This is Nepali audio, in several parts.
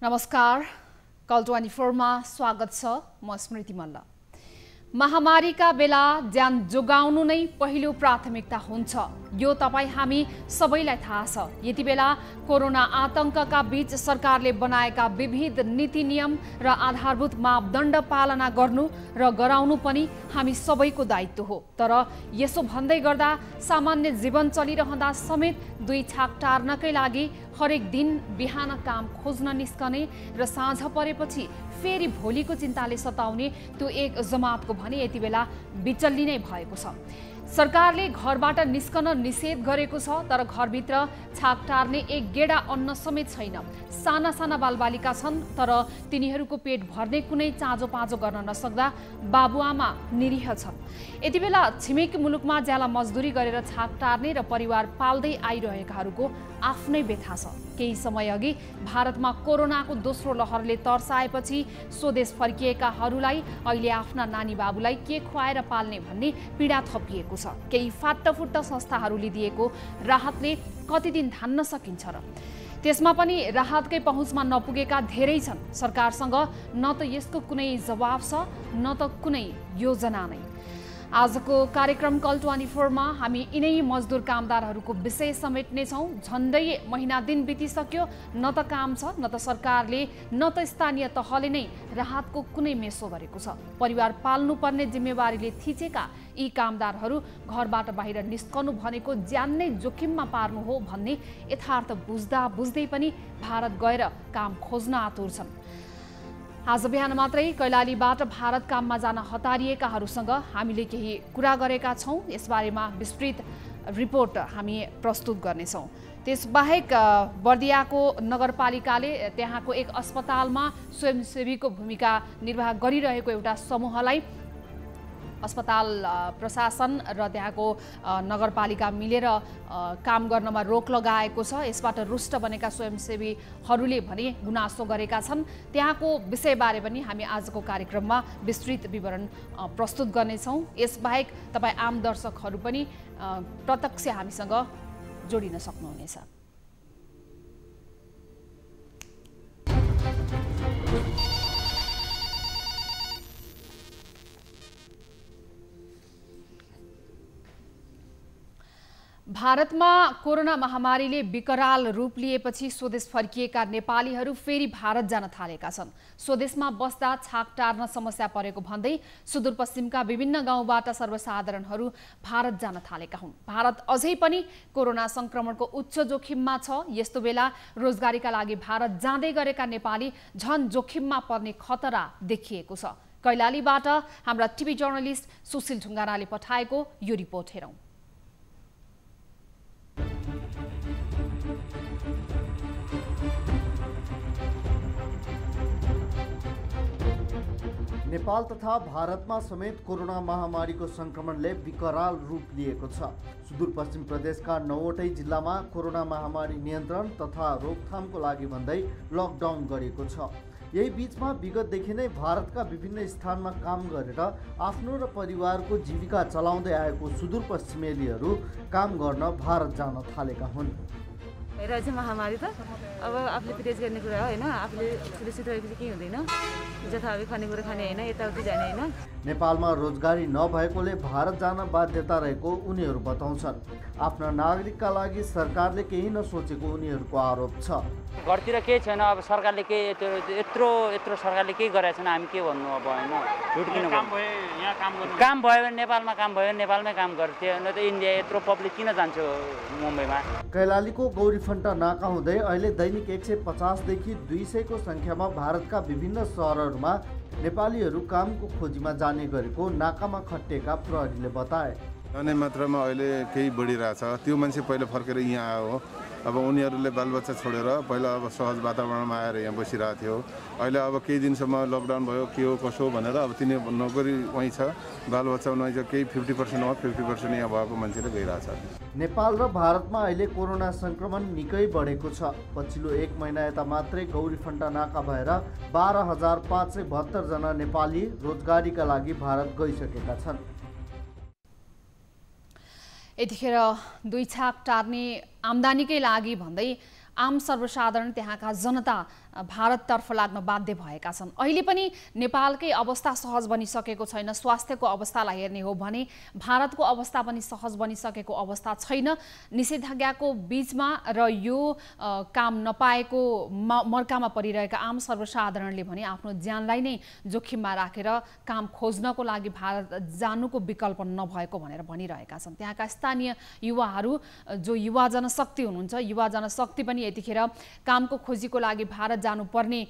नमस्कार, कल 24 मा स्वागत छ। म स्मृति मल्ल। महामारीका बेला ज्यान जोगाउनु नै पहिलो प्राथमिकता हुन्छ, यो तपाईं हामी सबैलाई थाहा छ। यति बेला कोरोना आतंकका बीच सरकारले बनाएका विविध नीति नियम र आधारभूत मापदण्ड पालना गर्नु र गराउनु पनि हामी सबैको दायित्व हो। तर यसो भन्दै गर्दा सामान्य जीवन चलिरहँदा समेत दुई छाक टार्नकै लागि हरेक दिन बिहान काम खोज्न निस्कने र साँझ परेपछि फेरि भोलिको चिन्ताले सताउने त्यो एक जमातको भने यति बेला बिचल्ली नै भएको छ। सरकारले घरबाट निस्कन निषेध गरेको छ, तर घरभित्र छाक टार्ने एक गेडा अन्न समेत छैन। साना साना बालबालिका छन्, तर तिनीहरूको पेट भर्ने कुनै चाँजो पाँजो गर्न नसक्दा बाबुआमा निरीह छन्। यति बेला छिमेकी मुलुकमा ज्याला मजदुरी गरेर छाक टार्ने र परिवार पाल्दै आइरहेकाहरूको आफ्नै व्यथा छ। केही समय अघि भारतमा कोरोनाको दोस्रो लहरले तर्साएपछि स्वदेश फर्किएकाहरूलाई अहिले आफ्ना नानी बाबुलाई के खुवाएर पाल्ने भन्ने पीडा थपिएको छ। केही फाट्टफुट्ट संस्थाहरूले दिएको राहतले कति दिन धान्न सकिन्छ र? त्यसमा पनि राहतकै पहुँचमा नपुगेका धेरै छन्। सरकारसँग न त यसको कुनै जवाब छ, न त कुनै योजना नै। आजको कार्यक्रम कल 24 मा हामी यिनै मजदुर कामदारहरूको विषय समेट्नेछौँ। झन्डै महिना दिन बितिसक्यो, न त काम छ, न त सरकारले, न त स्थानीय तहले नै राहतको कुनै मेसो गरेको छ। परिवार पाल्नुपर्ने जिम्मेवारीले थिचेका यी कामदारहरू घरबाट बाहिर निस्कनु भनेको ज्यान नै जोखिममा पार्नु हो भन्ने यथार्थ बुझ्दा बुझ्दै पनि भारत गएर काम खोज्न आतुर छन्। आज बिहान मात्रै कैलालीबाट भारत काममा जान हतारिएकाहरूसँग हामीले केही कुरा गरेका छौँ। यसबारेमा विस्तृत रिपोर्ट हामी प्रस्तुत गर्नेछौँ। त्यसबाहेक बर्दियाको नगरपालिकाले त्यहाँको एक अस्पतालमा स्वयंसेवीको भूमिका निर्वाह गरिरहेको एउटा समूहलाई अस्पताल प्रशासन र त्यहाँको नगरपालिका मिलेर काम गर्नमा रोक लगाएको छ। यसबाट रुष्ट बनेका स्वयंसेवीहरूले भने गुनासो गरेका छन्। त्यहाँको विषयबारे पनि हामी आजको कार्यक्रममा विस्तृत विवरण प्रस्तुत गर्नेछौँ। यसबाहेक तपाईँ आम दर्शकहरू पनि प्रत्यक्ष हामीसँग जोडिन सक्नुहुनेछ। भारतमा कोरोना महामारीले विकराल रूप लिएपछि स्वदेश फर्किएका नेपालीहरू फेरि भारत जान थालेका छन्। स्वदेशमा बस्दा छाक टार्न समस्या परेको भन्दै सुदूरपश्चिमका विभिन्न गाउँबाट सर्वसाधारणहरू भारत जान थालेका हुन्। भारत अझै पनि कोरोना संक्रमणको उच्च जोखिममा छ। यस्तो बेला रोजगारीका लागि भारत जाँदै गरेका नेपाली झन जोखिममा पर्ने खतरा देखिएको छ। कैलालीबाट हाम्रा टिभी जर्नलिस्ट सुशील ढुङ्गानाले पठाएको यो रिपोर्ट हेरौँ। नेपाल तथा भारतमा समेत कोरोना महामारीको संक्रमणले विकराल रूप लिएको छ। सुदूरपश्चिम प्रदेशका 9वटै जिल्लामा कोरोना महामारी नियन्त्रण तथा रोकथामको लागि भन्दै लकडाउन गरिएको छ। यही बीचमा विगतदेखि नै भारतका विभिन्न स्थानमा काम गरेर आफ्नो र परिवारको जीविका चलाउँदै आएको सुदूरपश्चिमेलीहरू काम गर्न भारत जान थालेका हुन्। राज्य महामारी त अब आफूले फेस गर्ने कुरा हो हैन, आफूले सुरक्षित रहेपछि केही हुँदैन। जथाभावी खानेकुरा खाने हैन, यताउति जाने हैन। नेपालमा रोजगारी नभएकोले भारत जान बाध्यता रहेको उनीहरू बताउँछन्। आफ्ना नागरिकका लागि सरकारले केही नसोचेको उनीहरूको आरोप छ। घरतिर केही छैन, अब सरकारले केही यत्रो सरकारले केही गरेको छैन, हामी के भन्नु अब हैन। झुट किन काम भयो भने नेपालमा काम भयो भने नेपालमै काम गर्थ्यो, न त इन्डिया यत्रो पब्लिक किन जान्छ मुम्बईमा। कैलालीको गौरीफन्टा नाका हुँदै अहिले दैनिक 150 देखि 200 को संख्यामा भारतका विभिन्न सहरहरूमा नेपालीहरू कामको खोजीमा जाने गरेको नाकामा खटिएका प्रहरीले बताए। जाने मात्रामा अहिले केही बढिरहेछ। त्यो मान्छे पहिला फर्केर यहाँ आयो हो, अब उनीहरूले बालबच्चा छोडेर पहिला अब सहज वातावरणमा आएर यहाँ बसिरहेको थियो। अहिले अब केही दिनसम्म लकडाउन भयो, के हो कसो भनेर अब तिनी नोकरी वहीँ छ, बालबच्चा वहीँ छ, केही 50% हो, 50% यहाँ भएको मान्छेले गइरहेछ। नेपाल र भारतमा अहिले कोरोना संक्रमण निकै बढेको छ। पछिल्लो 1 महिना यता मात्रै गौरीफन्टा नाका भएर 12,572 जना नेपाली रोजगारीका लागि भारत गइसकेका छन्। यतिखेर दुई छाक टार्ने आम्दानीकै लागि भन्दै आम सर्वसाधारण त्यहाँका जनता भारततर्फ लाग्न बाध्य भएका छन्। अहिले पनि नेपालकै अवस्था सहज बनिसकेको छैन। स्वास्थ्यको अवस्थालाई हेर्ने हो भने भारतको अवस्था पनि सहज बनिसकेको अवस्था छैन। निषेधाज्ञाको बीचमा र यो काम नपाएको मर्कामा परिरहेका आम सर्वसाधारणले भने आफ्नो ज्यानलाई नै जोखिममा राखेर काम खोज्नको लागि भारत जानुको विकल्प नभएको भनेर भनिरहेका छन्। त्यहाँका स्थानीय युवाहरू जो युवा जनशक्ति हुनुहुन्छ, युवा जनशक्ति पनि यतिखेर कामको खोजीको लागि भारत जानुपर्ने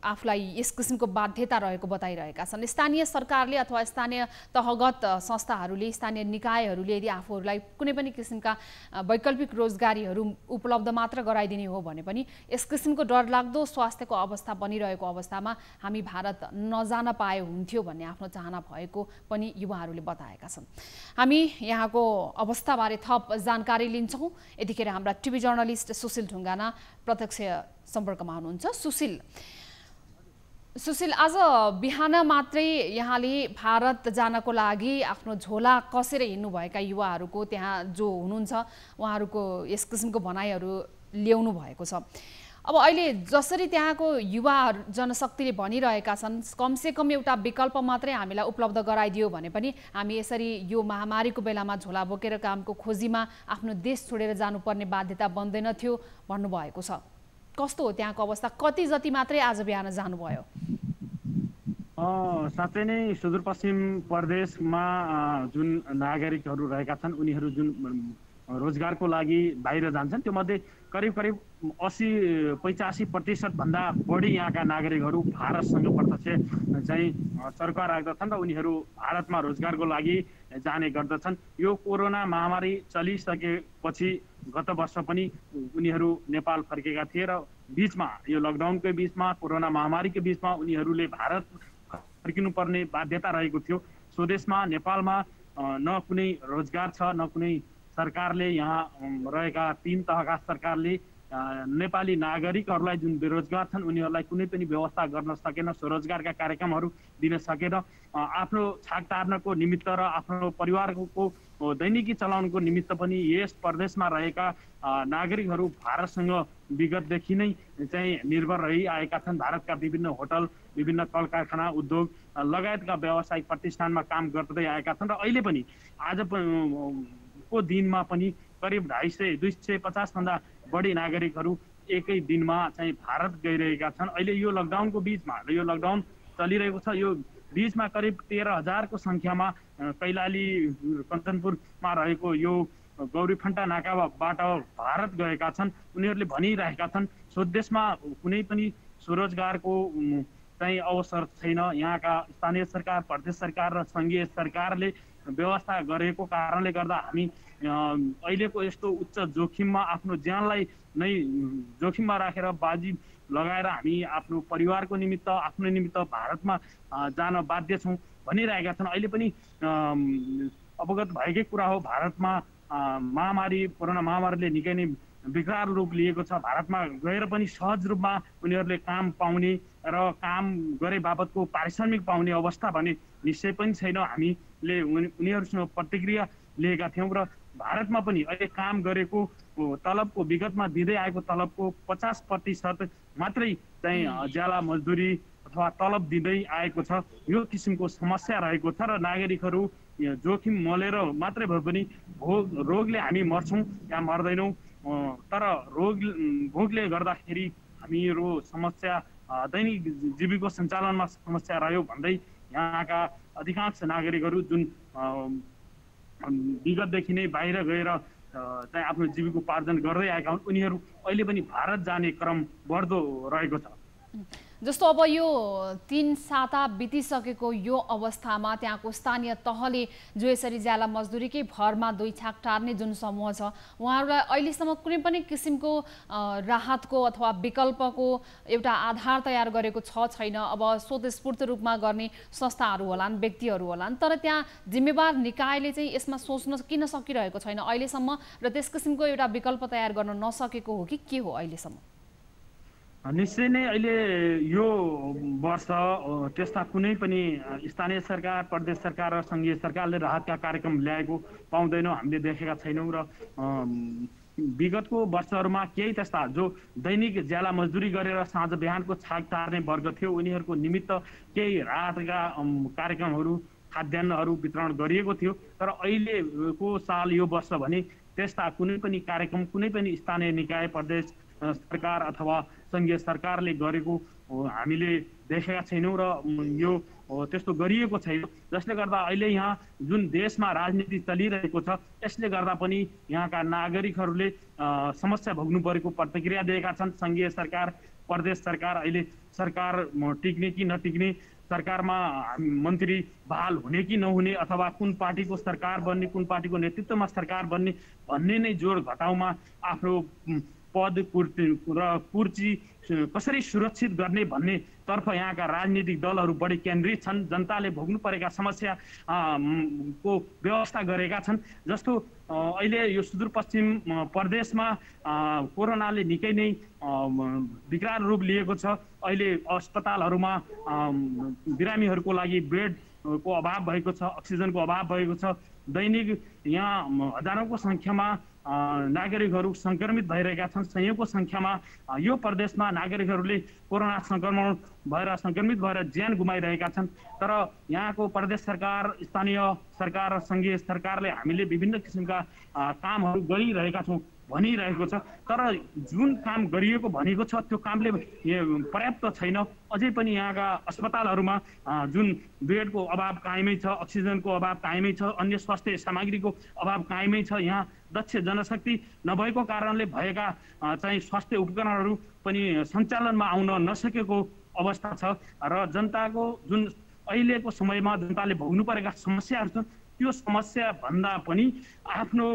आफूलाई यस किसिमको बाध्यता रहेको बताइरहेका छन्। स्थानीय सरकारले अथवा स्थानीय तहगत संस्थाहरूले, स्थानीय निकायहरूले यदि आफूहरूलाई कुनै पनि किसिमका वैकल्पिक रोजगारीहरू उपलब्ध मात्र गराइदिने हो भने पनि यस किसिमको डरलाग्दो स्वास्थ्यको अवस्था बनिरहेको अवस्थामा हामी भारत नजान पाए हुन्थ्यो भन्ने आफ्नो चाहना भएको पनि युवाहरूले बताएका छन्। हामी यहाँको अवस्थाबारे थप जानकारी लिन्छौँ। यतिखेर हाम्रा टिभी जर्नलिस्ट सुशील ढुङ्गाना प्रत्यक्ष सम्पर्कमा हुनुहुन्छ। सुशील, आज बिहान मात्रै यहाँले भारत जानको लागि आफ्नो झोला कसेर हिँड्नुभएका युवाहरूको त्यहाँ जो हुनुहुन्छ उहाँहरूको यस किसिमको भनाइहरू ल्याउनु भएको छ। अब अहिले जसरी त्यहाँको युवा जनशक्तिले भनिरहेका छन् कमसेकम एउटा विकल्प मात्रै हामीलाई उपलब्ध गराइदियो भने पनि हामी यसरी यो महामारीको बेलामा झोला बोकेर कामको खोजीमा आफ्नो देश छोडेर जानुपर्ने बाध्यता बन्दैन थियो भन्नुभएको छ। कस्तो हो त्यहाँको अवस्था? कति जति मात्रै आज बिहान जानुभयो? साँच्चै नै सुदूरपश्चिम प्रदेशमा जुन नागरिकहरू रहेका छन् उनीहरू जुन रोजगारको लागि बाहिर जान्छन् त्यो मध्ये करिब 80-85% भन्दा बढी यहाँका नागरिकहरू भारतसँग प्रत्यक्ष चाहिँ सर्क राख्दछन् र उनीहरू भारतमा रोजगारको लागि जाने गर्दछन्। यो कोरोना महामारी चलिसकेपछि गत वर्ष पनि उनीहरू नेपाल फर्केका थिए र बीचमा यो लकडाउनकै बीचमा कोरोना महामारीको बीचमा उनीहरूले भारत फर्किनुपर्ने बाध्यता रहेको थियो। स्वदेशमा नेपालमा न कुनै रोजगार छ, न कुनै सरकारले यहाँ रहेका 3 तहका सरकारले नेपाली नागरिकहरूलाई जुन बेरोजगार छन् उनीहरूलाई कुनै पनि व्यवस्था गर्न सकेन, स्वरोजगारका कार्यक्रमहरू दिन सकेन। आफ्नो छाक टार्नको निमित्त र आफ्नो परिवारको दैनिकी चलाउनको निमित्त पनि यस प्रदेशमा रहेका नागरिकहरू भारतसँग विगतदेखि नै चाहिँ निर्भर रहिआएका छन्। भारतका विभिन्न होटल, विभिन्न कल कारखाना, उद्योग लगायतका व्यावसायिक प्रतिष्ठानमा काम गर्दै आएका छन् र अहिले पनि आज को दिनमा पनि करिब 250 भन्दा बढी नागरिकहरू एकै दिनमा चाहिँ भारत गइरहेका छन्। अहिले यो लकडाउनको बीचमा, यो लकडाउन चलिरहेको छ, यो बीचमा करिब 13,000 को संख्यामा कैलाली कञ्चनपुरमा रहेको यो गौरीफन्टा नाकाबाट भारत गएका छन्। उनीहरूले भनिरहेका छन् स्वदेशमा कुनै पनि स्वरोजगारको चाहिँ अवसर छैन। यहाँका स्थानीय सरकार, प्रदेश सरकार र सङ्घीय सरकारले व्यवस्था गरेको कारणले गर्दा हामी अहिलेको यस्तो उच्च जोखिममा आफ्नो ज्यानलाई नै जोखिममा राखेर बाजी लगाएर हामी आफ्नो परिवारको निमित्त, आफ्नो निमित्त भारतमा जान बाध्य छौँ भनिरहेका छन्। अहिले पनि अवगत भएकै कुरा हो, भारतमा कोरोना महामारीले निकै नै विकराल रूप लिएको छ। भारतमा गएर पनि सहज रूपमा उनीहरूले काम पाउने र काम गरे बापतको पारिश्रमिक पाउने अवस्था भने निश्चय पनि छैन। हामीले उनीहरूसँग प्रतिक्रिया लिएका थियौँ र भारतमा पनि अहिले काम गरेको तलबको, विगतमा दिँदै आएको तलबको 50% मात्रै चाहिँ ज्याला मजदुरी अथवा तलब दिँदै आएको छ। यो किसिमको समस्या रहेको छ र नागरिकहरू जोखिम मोलेर मात्रै भए पनि रोगले हामी मर्छौँ या मर्दैनौँ, तर भोगले गर्दाखेरि हामीहरू समस्या दैनिक जीविका सञ्चालनमा समस्या रह्यो भन्दै यहाँका अधिकांश नागरिकहरू जुन विगतदेखि नै बाहिर गएर चाहिँ आफ्नो जीविकोपार्जन गर्दै आएका हुन् उनीहरू अहिले पनि भारत जाने क्रम बढ्दो रहेको छ। जस्तो अब यो 3 साता बितिसकेको यो अवस्थामा त्यहाँको स्थानीय तहले जो यसरी ज्याला मजदुरीकै भरमा 2 छाक टार्ने जुन समूह छ उहाँहरूलाई अहिलेसम्म कुनै पनि किसिमको राहतको अथवा विकल्पको एउटा आधार तयार गरेको छैन। अब स्वतस्फूर्त रूपमा गर्ने संस्थाहरू होलान्, व्यक्तिहरू होलान्, तर त्यहाँ जिम्मेवार निकायले चाहिँ यसमा सोच्न किन सकिरहेको छैन अहिलेसम्म र त्यस किसिमको एउटा विकल्प तयार गर्न नसकेको हो कि के हो अहिलेसम्म? निश्चय नै अहिले यो वर्ष त्यस्ता कुनै पनि स्थानीय सरकार, प्रदेश सरकार र सङ्घीय सरकारले राहतका कार्यक्रम ल्याएको पाउँदैनौँ, हामीले देखेका छैनौँ र विगतको वर्षहरूमा केही त्यस्ता जो दैनिक ज्याला मजदुरी गरेर साँझ बिहानको छाक टार्ने वर्ग थियो उनीहरूको निमित्त केही राहतका कार्यक्रमहरू खाद्यान्नहरू वितरण गरिएको थियो। तर अहिलेको साल यो वर्ष भने त्यस्ता कुनै पनि कार्यक्रम कुनै पनि स्थानीय निकाय प्रदेश सरकार अथवा सङ्घीय सरकारले गरेको हामीले देखेका छैनौँ र यो त्यस्तो गरिएको छैन। जसले गर्दा अहिले यहाँ जुन देशमा राजनीति चलिरहेको छ यसले गर्दा पनि यहाँका नागरिकहरूले समस्या भोग्नु परेको प्रतिक्रिया दिएका छन्। सङ्घीय सरकार प्रदेश सरकार अहिले सरकार टिक्ने कि नटिक्ने, सरकारमा मन्त्री बहाल हुने कि नहुने अथवा कुन पार्टीको सरकार बन्ने, कुन पार्टीको नेतृत्वमा सरकार बन्ने भन्ने नै जोड घटाउमा आफ्नो पद कुर्ची कसरी सुरक्षित गर्ने भन्ने तर्फ यहाँका राजनीतिक दलहरू बढी केन्द्रित छन्। जनताले भोग्नु परेका समस्या को व्यवस्था गरेका छन्। जस्तो अहिले यो सुदूरपश्चिम प्रदेशमा कोरोनाले निकै नै विकराल रूप लिएको छ। अहिले अस्पतालहरूमा बिरामीहरूको लागि बेडको अभाव भएको छ, अक्सिजनको अभाव भएको छ। दैनिक यहाँ हजारौँको सङ्ख्यामा नागरिकहरू सङ्क्रमित भइरहेका छन्। सयौँको सङ्ख्यामा यो प्रदेशमा नागरिकहरूले कोरोना सङ्क्रमण भएर सङ्क्रमित भएर ज्यान गुमाइरहेका छन्। तर यहाँको प्रदेश सरकार, स्थानीय सरकार र सङ्घीय सरकारले हामीले विभिन्न किसिमका कामहरू गरिरहेका छौँ भनिरहेको छ। तर जुन काम गरिएको भनेको छ त्यो कामले पर्याप्त छैन। अझै पनि यहाँका अस्पतालहरूमा जुन बेडको अभाव कायमै छ, अक्सिजनको अभाव कायमै छ, अन्य स्वास्थ्य सामग्रीको अभाव कायमै छ। यहाँ दक्ष जनशक्ति नभएको कारणले भएका चाहिँ स्वास्थ्य उपकरणहरू पनि सञ्चालनमा आउन नसकेको अवस्था छ र जनताको जुन अहिलेको समयमा जनताले भोग्नु परेका समस्याहरू छन् त्यो समस्या भन्दा पनि आफ्नो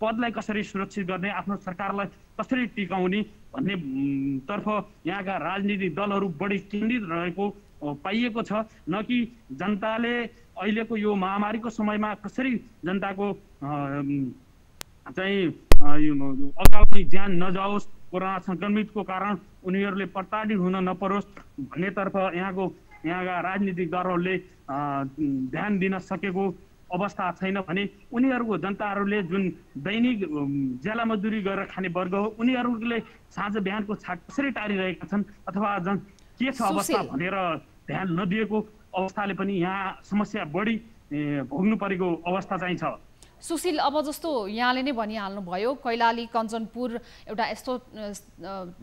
पदलाई कसरी सुरक्षित गर्ने, आफ्नो सरकारलाई कसरी टिकाउने भन्ने तर्फ यहाँका राजनीतिक दलहरू बढी केन्द्रित रहेको पाइएको छ। न कि जनताले अहिलेको यो महामारीको समयमा कसरी जनताको चाहिँ अगाडि ज्यान नजाओस्, कोरोना सङ्क्रमितको कारण उनीहरूले प्रताडित हुन नपरोस् भन्नेतर्फ यहाँका राजनीतिक दलहरूले ध्यान दिन सकेको अवस्था छैन भने उनीहरूको जनताहरूले जुन दैनिक ज्याला मजदुरी गरेर खाने वर्ग हो उनीहरूले साँझ बिहानको छाक कसरी टारिरहेका छन् अथवा के छ अवस्था भनेर ध्यान नदिएको अवस्थाले पनि यहाँ समस्या बढी भोग्नु परेको अवस्था चाहिँ छ। सुशील, अब जस्तो यहाँले नै भनिहाल्नु भयो कैलाली कञ्चनपुर एउटा यस्तो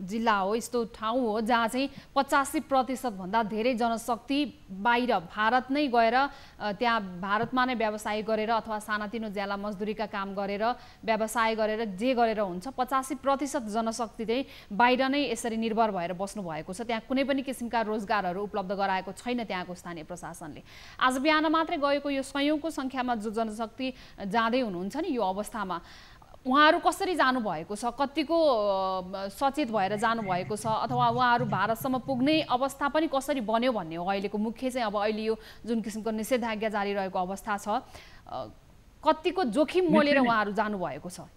जिल्ला हो, यस्तो ठाउँ हो जहाँ चाहिँ 85% भन्दा धेरै जनशक्ति बाहिर भारत नै गएर त्यहाँ भारतमा नै व्यवसाय गरेर अथवा सानातिनो ज्याला मजदुरीका काम गरेर व्यवसाय गरेर जे गरेर हुन्छ 85% जनशक्ति चाहिँ बाहिर नै यसरी निर्भर भएर बस्नु भएको छ। त्यहाँ कुनै पनि किसिमका रोजगारहरू उपलब्ध गराएको छैन त्यहाँको स्थानीय प्रशासनले। आज बिहान मात्रै गएको यो सयौँको सङ्ख्यामा जो जनशक्ति जाँदै हुनुहुन्छ नि यो अवस्थामा उहाँहरू कसरी जानुभएको छ, कतिको सचेत भएर जानुभएको छ अथवा उहाँहरू भारतसम्म पुग्ने अवस्था पनि कसरी बन्यो भन्ने हो अहिलेको मुख्य चाहिँ। अब अहिले यो जुन किसिमको निषेधाज्ञा जारी रहेको अवस्था छ कतिको जोखिम मोलेर उहाँहरू जानुभएको छ?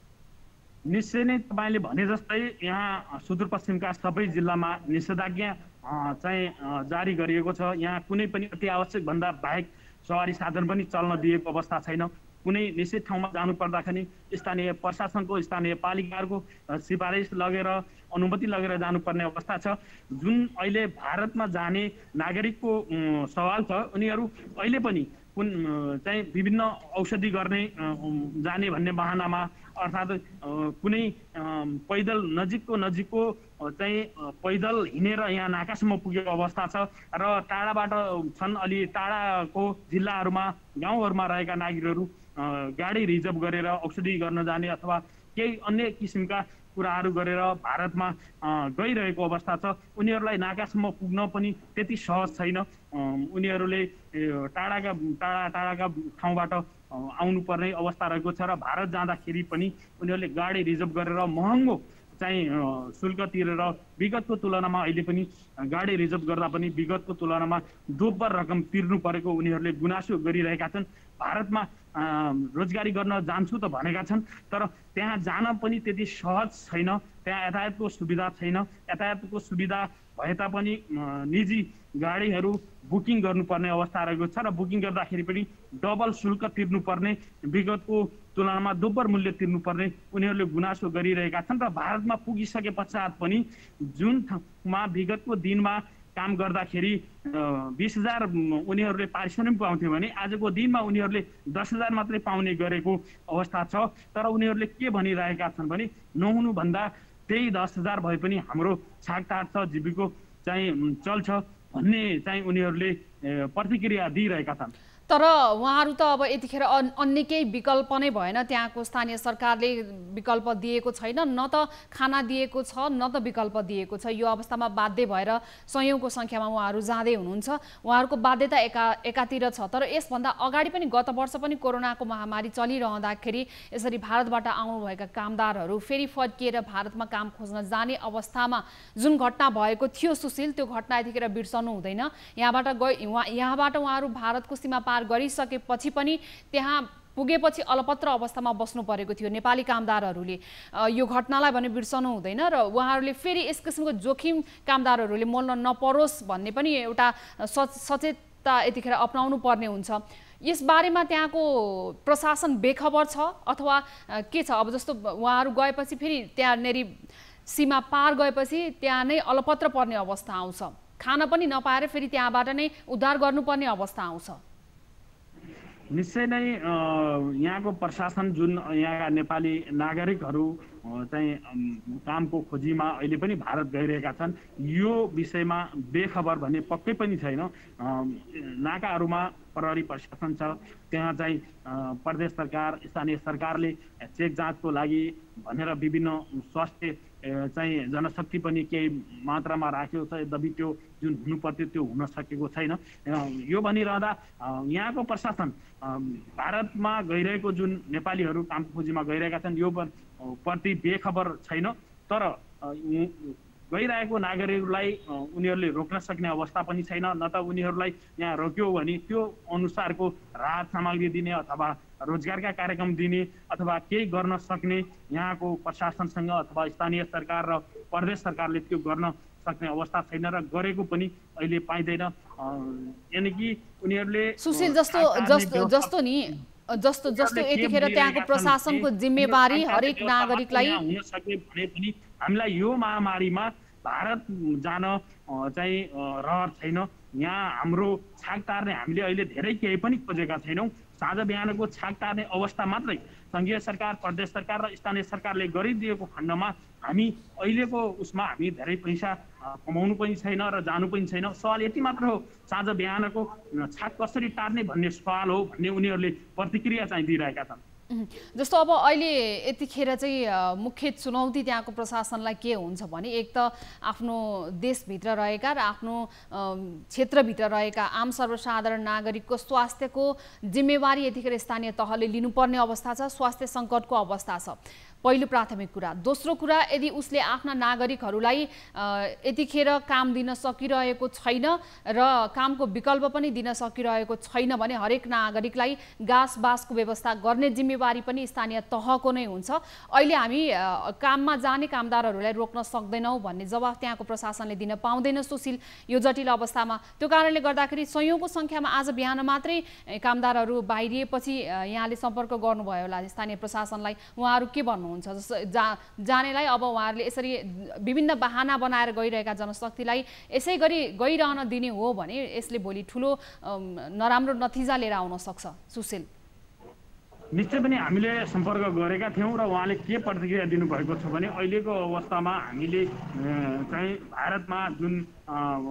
निश्चय नै तपाईँले भने जस्तै यहाँ सुदूरपश्चिमका सबै जिल्लामा निषेधाज्ञा चाहिँ जारी गरिएको छ। यहाँ कुनै पनि अति आवश्यक भन्दा बाहेक सवारी साधन पनि चल्न दिएको अवस्था छैन। कुनै निश्चित ठाउँमा जानु पर्दाखेरि स्थानीय प्रशासनको, स्थानीय पालिकाहरूको सिफारिस लगेर अनुमति लगेर जानुपर्ने अवस्था छ। जुन अहिले भारतमा जाने नागरिकको सवाल छ उनीहरू अहिले पनि कुन चाहिँ विभिन्न औषधि गर्ने जाने भन्ने बहानामा अर्थात् कुनै पैदल नजिकको चाहिँ पैदल हिँडेर यहाँ नाकासम्म पुगेको अवस्था छ र टाढाबाट छन् अलि टाढाको जिल्लाहरूमा गाउँहरूमा रहेका नागरिकहरू गाडी रिजर्भ गरेर औषधि गर्न जाने अथवा केही अन्य किसिमका कुराहरू गरेर भारतमा गइरहेको अवस्था छ। उनीहरूलाई नाकासम्म पुग्न पनि त्यति सहज छैन। उनीहरूले टाढाका ठाउँबाट आउनुपर्ने अवस्था रहेको छ र भारत जाँदाखेरि पनि उनीहरूले गाडी रिजर्भ गरेर महँगो चाहिँ शुल्क तिरेर विगतको तुलनामा अहिले पनि गाडी रिजर्भ गर्दा पनि विगतको तुलनामा दोब्बर रकम तिर्नु परेको उनीहरूले गुनासो गरिरहेका छन्। भारतमा रोजगारी गर्न जान्छु त भनेका छन् तर त्यहाँ जान पनि त्यति सहज छैन। त्यहाँ यातायातको सुविधा छैन। यातायातको सुविधा भए तापनि निजी गाडीहरू बुकिङ गर्नुपर्ने अवस्था रहेको छ र बुकिङ गर्दाखेरि पनि डबल शुल्क तिर्नुपर्ने विगतको तुलनामा दोब्बर मूल्य तिर्नुपर्ने उनीहरूले गुनासो गरिरहेका छन् र भारतमा पुगिसके पश्चात पनि जुनमा विगतको दिनमा काम गर्दाखेरि 20,000 उनीहरूले पारिश्रमिक पाउँथ्यो भने आजको दिनमा उनीहरूले 10,000 मात्रै पाउने गरेको अवस्था छ। तर उनीहरूले के भनिरहेका छन् भने नहुनुभन्दा त्यही 10,000 भए पनि हाम्रो छाकटाट छ, जीविको चाहिँ चल्छ भन्ने चाहिँ उनीहरूले प्रतिक्रिया दिइरहेका छन्। तर उहाँहरू त अब यतिखेर अन्य केही विकल्प नै भएन, त्यहाँको स्थानीय सरकारले विकल्प दिएको छैन, न त खाना दिएको छ न त विकल्प दिएको छ। यो अवस्थामा बाध्य भएर सयौँको सङ्ख्यामा उहाँहरू जाँदै हुनुहुन्छ। उहाँहरूको बाध्यता एकातिर छ, तर यसभन्दा अगाडि पनि गत वर्ष पनि कोरोनाको महामारी चलिरहँदाखेरि यसरी भारतबाट आउनुभएका कामदारहरू फेरि फर्किएर भारतमा काम खोज्न जाने अवस्थामा जुन घटना भएको थियो सुशील, त्यो घटना यतिखेर बिर्सनु हुँदैन। यहाँबाट उहाँहरू भारतको सीमा पार गरिसकेपछि पनि त्यहाँ पुगेपछि अलपत्र अवस्थामा बस्नु परेको थियो नेपाली कामदारहरूले। यो घटनालाई भने बिर्सनु हुँदैन र उहाँहरूले फेरि यस किसिमको जोखिम कामदारहरूले मोल्न नपरोस् भन्ने पनि एउटा सचेतता यतिखेर अपनाउनु पर्ने हुन्छ। यस बारेमा त्यहाँको प्रशासन बेखबर छ अथवा के छ? अब जस्तो उहाँहरू गएपछि फेरि त्यहाँनेरि सीमा पार गएपछि त्यहाँ नै अलपत्र पर्ने अवस्था आउँछ, खान पनि नपाएर फेरि त्यहाँबाट नै उद्धार गर्नुपर्ने अवस्था आउँछ। निश्चय नै यहाँको प्रशासन जुन यहाँका नेपाली नागरिकहरू चाहिँ कामको खोजीमा अहिले पनि भारत गइरहेका छन्, यो विषयमा बेखबर भन्ने पक्कै पनि छैन। नाकाहरूमा प्रहरी प्रशासन छ, त्यहाँ चाहिँ प्रदेश सरकार स्थानीय सरकारले चेक जाँचको लागि भनेर विभिन्न स्वास्थ्य चाहिँ जनशक्ति पनि केही मात्रामा राखेको छ, यद्यपि त्यो जुन हुनुपर्थ्यो त्यो हुन सकेको छैन। यो भनिरहँदा यहाँको प्रशासन भारतमा गइरहेको जुन नेपालीहरू काम खोजीमा गइरहेका छन् यो प्रति बेखबर छैन। तर गइरहेको नागरिकहरूलाई उनीहरूले रोक्न सक्ने अवस्था पनि छैन, न त उनीहरूलाई यहाँ रोक्यो भने त्यो अनुसारको राहत सामग्री दिने अथवा रोजगारका कार्यक्रम दिने अथवा केही गर्न सक्ने यहाँको प्रशासनसँग अथवा स्थानीय सरकार र प्रदेश सरकारले त्यो गर्न सक्ने अवस्था छैन र गरेको पनि अहिले पाइँदैन। यानि कि उनीहरूले सुशील जस्तो नि जस्तो यतिखेर त्यहाँको प्रशासनको जिम्मेवारी हरेक नागरिकलाई हुन सके भने पनि हामीलाई यो महामारीमा भारत जान चाहिँ रहर छैन। यहाँ हाम्रो छाक टार्ने हामीले अहिले धेरै केही पनि खोजेका छैनौँ। साँझ बिहानको छाक टार्ने अवस्था मात्रै सङ्घीय सरकार प्रदेश सरकार र स्थानीय सरकारले गरिदिएको खण्डमा हामी अहिलेको उसमा हामी धेरै पैसा कमाउनु पनि छैन र जानु पनि छैन। सवाल यति मात्र हो, साँझ बिहानको छाक कसरी टार्ने भन्ने सवाल हो भन्ने उनीहरूले प्रतिक्रिया चाहिँ दिइरहेका छन्। जस्तो अब अहिले यतिखेर चाहिँ मुख्य चुनौती त्यहाँको प्रशासनलाई के हुन्छ भने एक त आफ्नो देशभित्र रहेका र आफ्नो क्षेत्रभित्र रहेका आम सर्वसाधारण नागरिकको स्वास्थ्यको जिम्मेवारी यतिखेर स्थानीय तहले लिनुपर्ने अवस्था छ, स्वास्थ्य सङ्कटको अवस्था छ, पहिलो प्राथमिक कुरा। दोस्रो कुरा, यदि उसले आफ्ना नागरिकहरूलाई यतिखेर काम दिन सकिरहेको छैन र कामको विकल्प पनि दिन सकिरहेको छैन भने हरेक नागरिकलाई घाँस बाँसको व्यवस्था गर्ने जिम्मेवारी पनि स्थानीय तहको नै हुन्छ। अहिले हामी काममा जाने कामदारहरूलाई रोक्न सक्दैनौँ भन्ने जवाफ त्यहाँको प्रशासनले दिन पाउँदैन सुशील, यो जटिल अवस्थामा। त्यो कारणले गर्दाखेरि सयौँको सङ्ख्यामा आज बिहान मात्रै कामदारहरू बाहिरिएपछि यहाँले सम्पर्क गर्नुभयो होला स्थानीय प्रशासनलाई, उहाँहरू के भन्नु जस्तो जानेलाई अब उहाँहरूले यसरी विभिन्न बहाना बनाएर गइरहेका जनशक्तिलाई यसै गरी गइरहन दिने हो भने यसले भोलि ठुलो नराम्रो नतिजा लिएर आउन सक्छ। सुशील निश्चय पनि हामीले सम्पर्क गरेका थियौँ र उहाँले के प्रतिक्रिया दिनुभएको छ भने अहिलेको अवस्थामा हामीले चाहिँ भारतमा जुन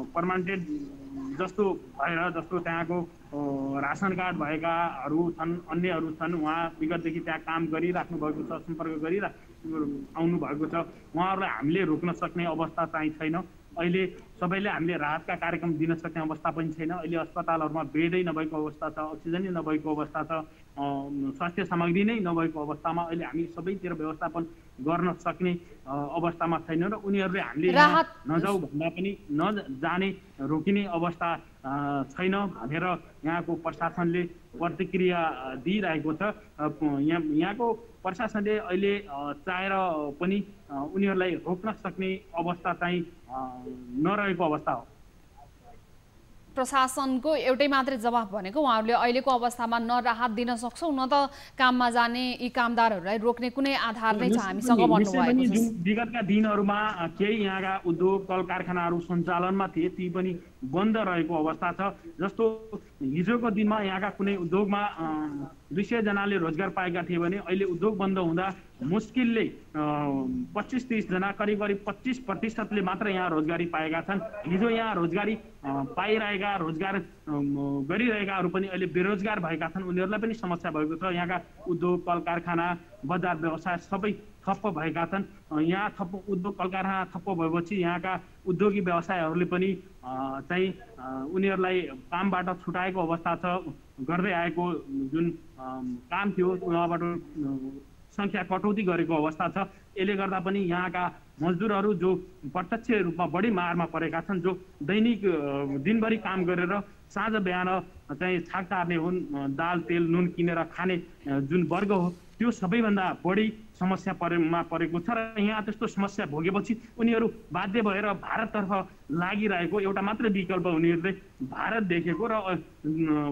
पर्मानेन्ट जस्तो भएर जस्तो त्यहाँको रासन कार्ड भएकाहरू छन्, अन्यहरू छन्, उहाँ विगतदेखि त्यहाँ काम गरिराख्नु भएको छ, सम्पर्क आउनु भएको छ, उहाँहरूलाई हामीले रोक्न सक्ने अवस्था चाहिँ छैन। अहिले सबैले हामीले राहतका कार्यक्रम दिन सक्ने अवस्था पनि छैन। अहिले अस्पतालहरूमा बेडै नभएको अवस्था छ, अक्सिजनै नभएको अवस्था छ, स्वास्थ्य सामग्री नै नभएको अवस्थामा अहिले हामी सबैतिर व्यवस्थापन गर्न सक्ने अवस्थामा छैन र उनीहरूले हामीले नजाऊ भन्दा पनि नजाने रोकिने अवस्था छैन भनेर यहाँको प्रशासनले प्रतिक्रिया दिइरहेको छ। यहाँको प्रशासनले अहिले चाहेर पनि उनीहरूलाई रोक्न सक्ने अवस्था चाहिँ नरहेको अवस्था हो। प्रशासनको एउटै मात्रै जवाफ भनेको उहाँहरूले अहिलेको अवस्थामा न राहत दिन सक्छौँ न त काममा जाने यी कामदारहरूलाई रोक्ने कुनै आधार नै छ हामीसँग भन्नुभएको छ। विगतका दिनहरूमा केही यहाँका उद्योग कल कारखानाहरू सञ्चालनमा थिए, ती पनि बन्द रहेको अवस्था छ। जस्तो हिजोको दिनमा यहाँका कुनै उद्योगमा 200 जनाले रोजगार पाएका थिए भने अहिले उद्योग बन्द हुँदा मुस्किलले 25-30 जना करिब 25% मात्र यहाँ रोजगारी पाएका छन्। हिजो यहाँ रोजगारी पाइरहेका रोजगार गरिरहेकाहरू पनि अहिले बेरोजगार भएका छन्। उनीहरूलाई पनि समस्या भएको छ। यहाँका उद्योग कल कारखाना बजार व्यवसाय सबै ठप्प भएका छन्। यहाँ उद्योग कल कारखाना ठप्प भएपछि यहाँका उद्योगी व्यवसायहरूले पनि चाहिँ उनीहरूलाई कामबाट छुटाएको अवस्था छ। गर्दै आएको जुन काम थियो उहाँबाट सङ्ख्या कटौती गरेको अवस्था छ। यसले गर्दा पनि यहाँका मजदुरहरू जो प्रत्यक्ष रूपमा बढी मारमा परेका छन्, जो दैनिक दिनभरि काम गरेर साँझ बिहान चाहिँ छाक टार्ने हुन्, दाल तेल नुन किनेर खाने जुन वर्ग हो त्यो सबैभन्दा बढी समस्या परेको छ। र यहाँ त्यस्तो समस्या भोगेपछि उनीहरू बाध्य भएर भारततर्फ लागिरहेको एउटा मात्र विकल्प उनीहरूले भारत देखेको र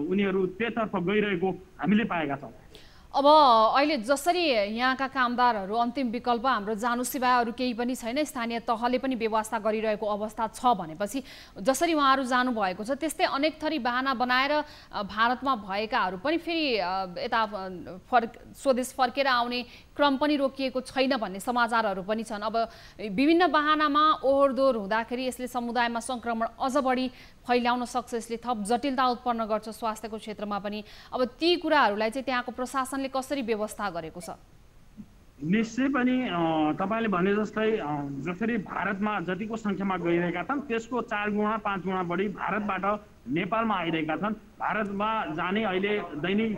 उनीहरू त्यतर्फ गइरहेको हामीले पाएका छौँ। अब अहिले जसरी यहाँका कामदारहरू अन्तिम विकल्प हाम्रो जानु सिवाय अरू केही पनि छैन, स्थानीय तहले पनि व्यवस्था गरिरहेको अवस्था छ भनेपछि जसरी उहाँहरू जानुभएको छ त्यस्तै अनेक थरी बहाना बनाएर भारतमा भएकाहरू पनि फेरि यता स्वदेश फर्केर आउने क्रम पनि रोकिएको छैन भन्ने समाचारहरू पनि छन्। अब विभिन्न बहानामा ओहोरदोहोर हुँदाखेरि यसले समुदायमा सङ्क्रमण अझ बढी फैलाउन सक्छ, यसले थप जटिलता उत्पन्न गर्छ स्वास्थ्यको क्षेत्रमा पनि। अब ती कुराहरूलाई चाहिँ त्यहाँको प्रशासनले कसरी व्यवस्था गरेको छ? निश्चय पनि तपाईँले भने जस्तै जसरी भारतमा जतिको सङ्ख्यामा गइरहेका छन् त्यसको 4 गुणा 5 गुणा बढी भारतबाट नेपालमा आइरहेका छन्। भारतमा जाने अहिले दैनिक